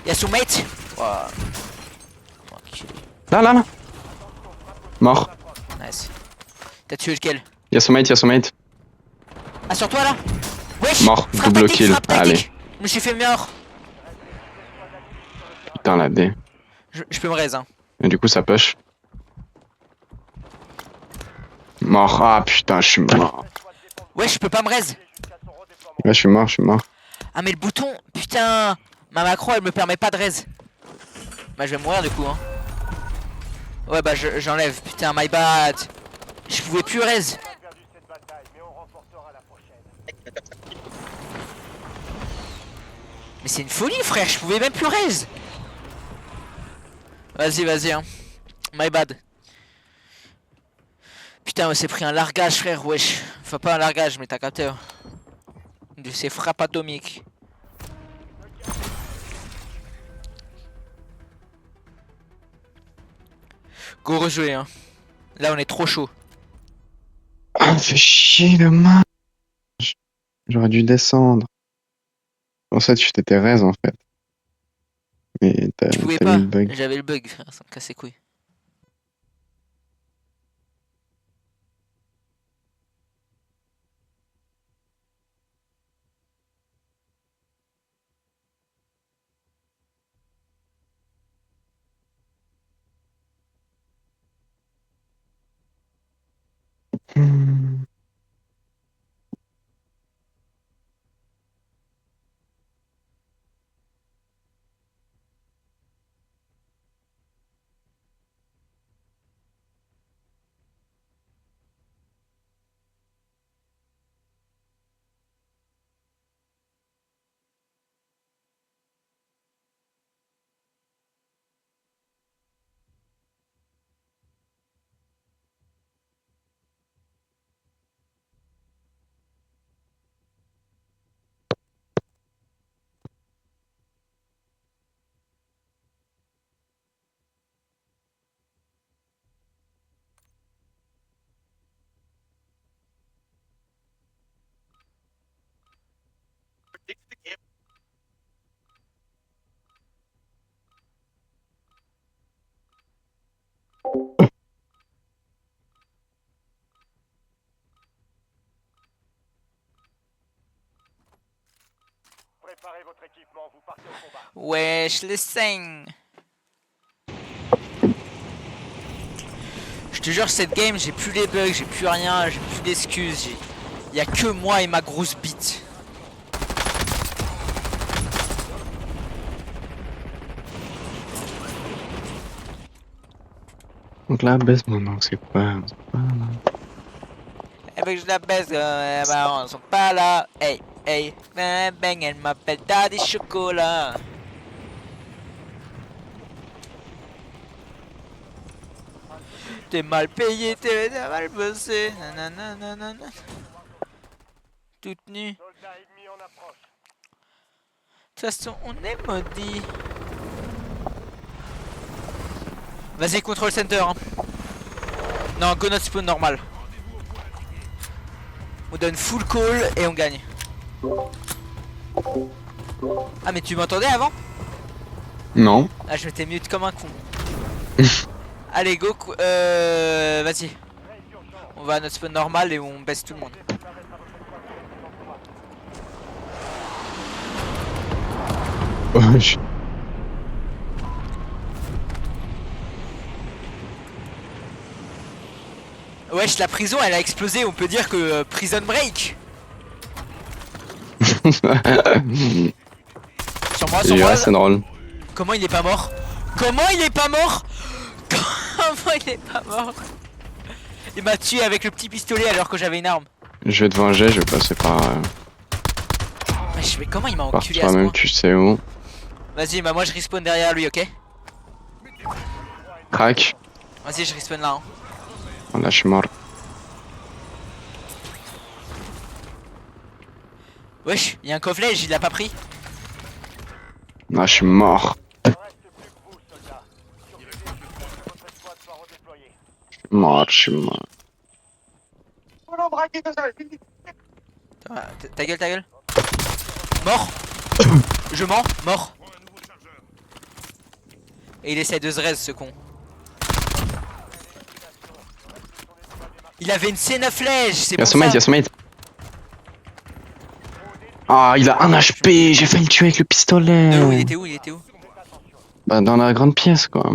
Y'a son mate. Wow. Là. Mort. Nice. T'as tué lequel? Y'a son mate. Ah, sur toi là. Wesh. Mort, Frappe double tactique, kill. frappe tactique. Allez. Je me suis fait mort. Putain, la D. Je peux me raise, hein. Et du coup, ça push. Mort. Ah putain, je suis mort. Ouais, je peux pas me raise. Ouais, je suis mort. Ah, mais le bouton, putain. Ma macro, elle me permet pas de raise. Bah, je vais mourir du coup, hein. Ouais, bah, j'enlève. Putain, my bad. Je pouvais plus raise. Mais c'est une folie, frère. Je pouvais même plus raise. Vas-y, hein. My bad. Putain, on s'est pris un largage, frère, wesh. Enfin, pas un largage, mais t'as capté. Hein. De ces frappes atomiques. Go rejouer, hein. Là, on est trop chaud. Ah, fait chier le match. J'aurais dû descendre. En fait, tu t'étais raise en fait. Mais t'as Tu pouvais mis pas. le bug. J'avais le bug, frère. Ça me casse les couilles. Préparez votre équipement, vous partez au combat. Wesh, les signes. Je te jure, cette game, j'ai plus les bugs, j'ai plus rien, j'ai plus d'excuses. Y a que moi et ma grosse bite. Donc là, baisse maintenant, c'est quoi? Elle veut que je la baisse, bah, on sont pas là. Hey, hey, bang, bang, elle m'appelle Daddy Chocolat. T'es mal payé, t'es mal bossé. Nanana, nanana. Toute nue. De Soldats ennemis en approche. toute façon, on est maudit. Vas-y, control center. Hein. Non, go not spawn normal. On donne full call et on gagne. Ah, mais tu m'entendais avant? Non. Ah, je m'étais mute comme un con. Allez, go. Vas-y. On va à notre spawn normal et on baisse tout le monde. Wesh. Wesh, la prison elle a explosé. On peut dire que prison break. Sur moi, sur Et moi. ouais, c'est drôle. Comment il est pas mort? Comment il est pas mort? Comment il est pas mort? Il m'a tué avec le petit pistolet alors que j'avais une arme. Je vais te venger, je vais passer par Wesh, mais comment il m'a par enculé à ce toi-même, point? tu sais où. Vas-y, bah moi je respawn derrière lui, ok? Crac. Vas-y, je respawn là. Hein. Oh, là, je suis mort. Wesh, il y a un cofflet, il l'a pas pris. Là, je suis mort. Il ne reste plus que vous, soldats. Survivez jusqu'à ce que votre escouade soit redéployée. Mort, je suis mort. Ta gueule, ta gueule. Mort. Je mens, mort. Et il essaie de se raise ce con. Il avait une C9 flèche, c'est Y'a pour son mate, ça. y'a son mate. Ah, il a 1 HP, j'ai failli le tuer avec le pistolet. De où il était où? Il était où? Bah, dans la grande pièce, quoi.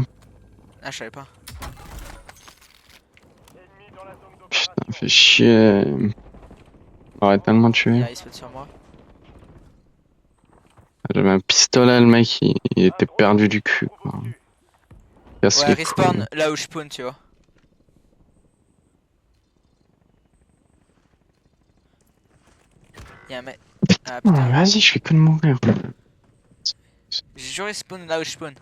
Ah, je savais pas. Ennemis dans la zone Putain, d'opération. fait chier. On aurait tellement Il tué. arrive sur moi. J'avais un pistolet, le mec, il était perdu du cul, quoi. Casse Ouais, les respawn couilles. là où je spawn, tu vois. Y'a un mec. Ah Oh, putain. vas-y, je fais que de mourir. J'ai toujours respawn là où je spawn.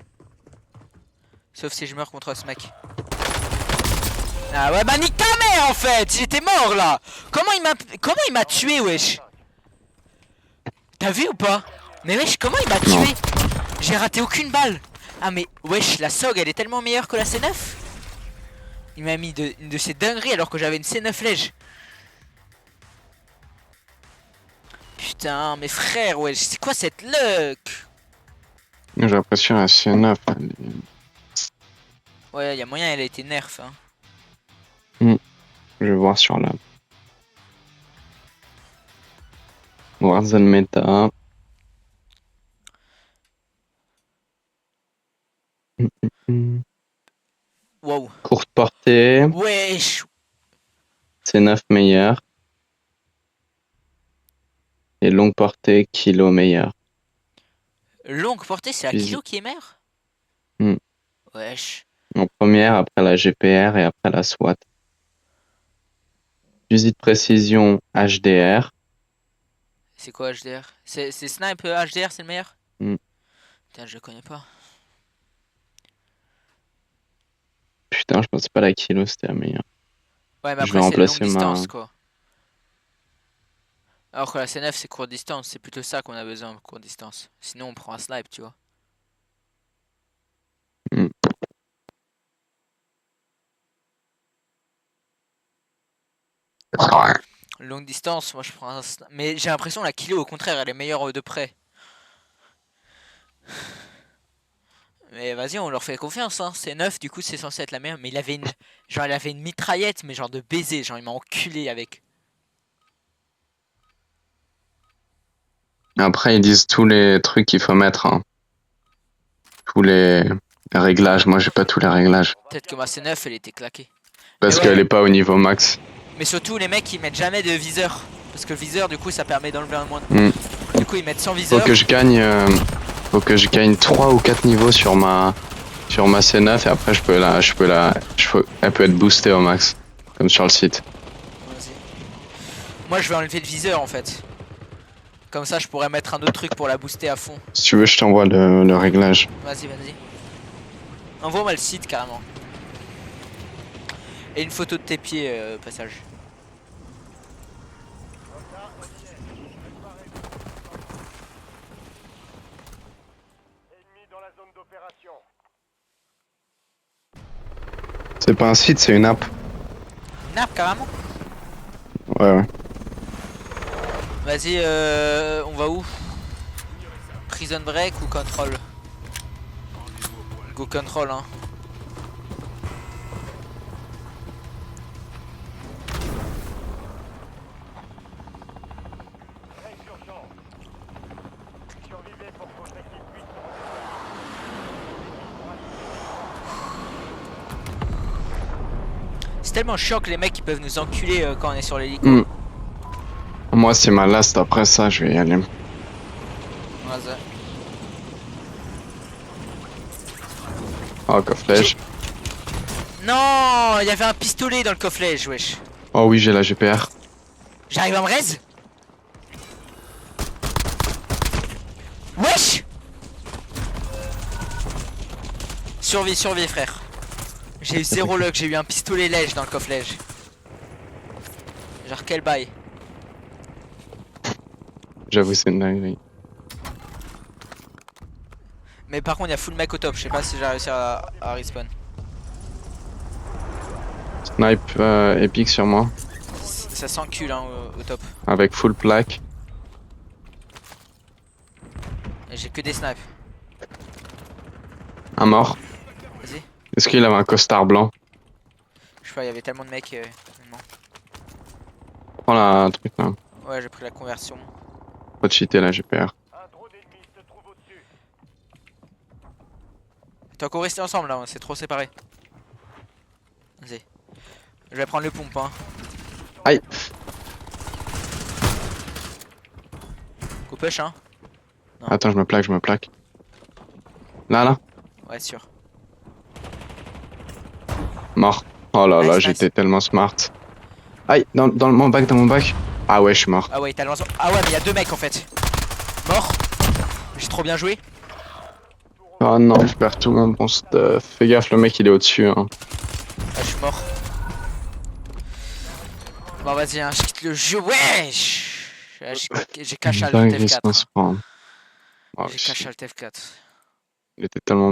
Sauf si je meurs contre ce mec. Ah ouais, bah nique ta mère en fait! J'étais mort là! Comment il m'a tué, wesh? T'as vu ou pas? Mais wesh, comment il m'a Non. tué? J'ai raté aucune balle! Ah mais wesh, la SOG elle est tellement meilleure que la C9? Il m'a mis une de ces dingueries alors que j'avais une C9 flèche. Putain, mes frères, wesh, c'est quoi cette luck? J'ai l'impression à C9. Ouais, y'a moyen, elle a été nerf. Hein. Je vais voir sur la. Warzone Meta. Wow. Courte portée. Wesh. C9 meilleur. Et longue portée, kilo meilleur. Longue portée, c'est la Easy. kilo qui est meilleure? Hmm. Wesh. En première, après la GPR et après la SWAT. Fusil de précision HDR. C'est quoi HDR? C'est Snipe HDR, c'est le meilleur? Hmm. Putain, je le connais pas. Putain, je pensais pas la kilo, c'était la meilleure. Ouais, mais Je vais après, c'est longue remplacer distance, ma... quoi. Alors que la C9, c'est courte distance. C'est plutôt ça qu'on a besoin, courte distance. Sinon, on prend un snipe, tu vois. Hmm. Longue distance, moi je prends un snipe. Mais j'ai l'impression la kilo, au contraire, elle est meilleure de près. Mais vas-y, on leur fait confiance, hein. C'est 9, du coup, c'est censé être la meilleure. Mais il avait une. Genre, il avait une mitraillette, mais genre de baiser. Genre, il m'a enculé avec. Après, ils disent tous les trucs qu'il faut mettre. Hein. Tous les réglages. Moi, j'ai pas tous les réglages. Peut-être que ma C9, elle était claquée. Parce Mais ouais. qu'elle est pas au niveau max. Mais surtout, les mecs, ils mettent jamais de viseur. Parce que le viseur, du coup, ça permet d'enlever un moins. Hmm. Du coup, ils mettent sans viseur. Faut que je gagne 3 ou 4 niveaux sur ma C9 et après elle peut être boostée au max. Comme sur le site. Vas-y. Moi, je vais enlever le viseur en fait. Comme ça, je pourrais mettre un autre truc pour la booster à fond. Si tu veux, je t'envoie le réglage. Vas-y, vas-y. Envoie-moi le site carrément. Et une photo de tes pieds, au passage. Ennemi dans la zone d'opération. C'est pas un site, c'est une app. Nap carrément. Ouais. Vas-y, on va où? Prison break ou control? Go control, hein. Très urgent. Survivez pour que votre équipe puisse se C'est tellement chiant que les mecs ils peuvent nous enculer quand on est sur l'hélico. Hmm. Moi, c'est ma last. Après ça, je vais y aller. Vas-y. Oh, coffrage. Non, il y avait un pistolet dans le coffret, wesh. Oh oui, j'ai la GPR. J'arrive à me raise. Wesh. Survie frère. J'ai eu 0 luck, j'ai eu un pistolet lège dans le coffret. Genre quel bail. J'avoue, c'est une dinguerie. Mais par contre il y a full mec au top, je sais pas si j'ai réussi à respawn. Snipe épique sur moi. Ça s'encule hein, au top. Avec full plaque. Et j'ai que des snipes. Un mort. Vas-y. Est-ce qu'il avait un costard blanc? Je sais pas, il y avait tellement de mecs. Non. Prends la truc là. Ouais, j'ai pris la conversion. Faut te cheater la GPR. Un drone ennemi se trouve au-dessus. T'es encore resté ensemble là, on s'est trop séparés. Vas-y. Je vais prendre le pompe hein. Aïe. Go push hein. Attends, je me plaque. Là. Ouais, sûr. Mort. Oh là là, Nice, j'étais nice. tellement smart. Aïe, dans mon bac. Ah ouais, je suis mort. Ah ouais, t'as le lanceur. Ah ouais, mais il y a 2 mecs en fait. Mort. J'ai trop bien joué. Oh non, je perds tout mon bon stuff. Fais gaffe, le mec il est au-dessus. Hein. Ah, je suis mort. Bon, vas-y, hein, je quitte le jeu. Wesh. J'ai caché à le Dinguerie TF4. sans se prendre. Oh, J'ai caché à le TF4. il était tellement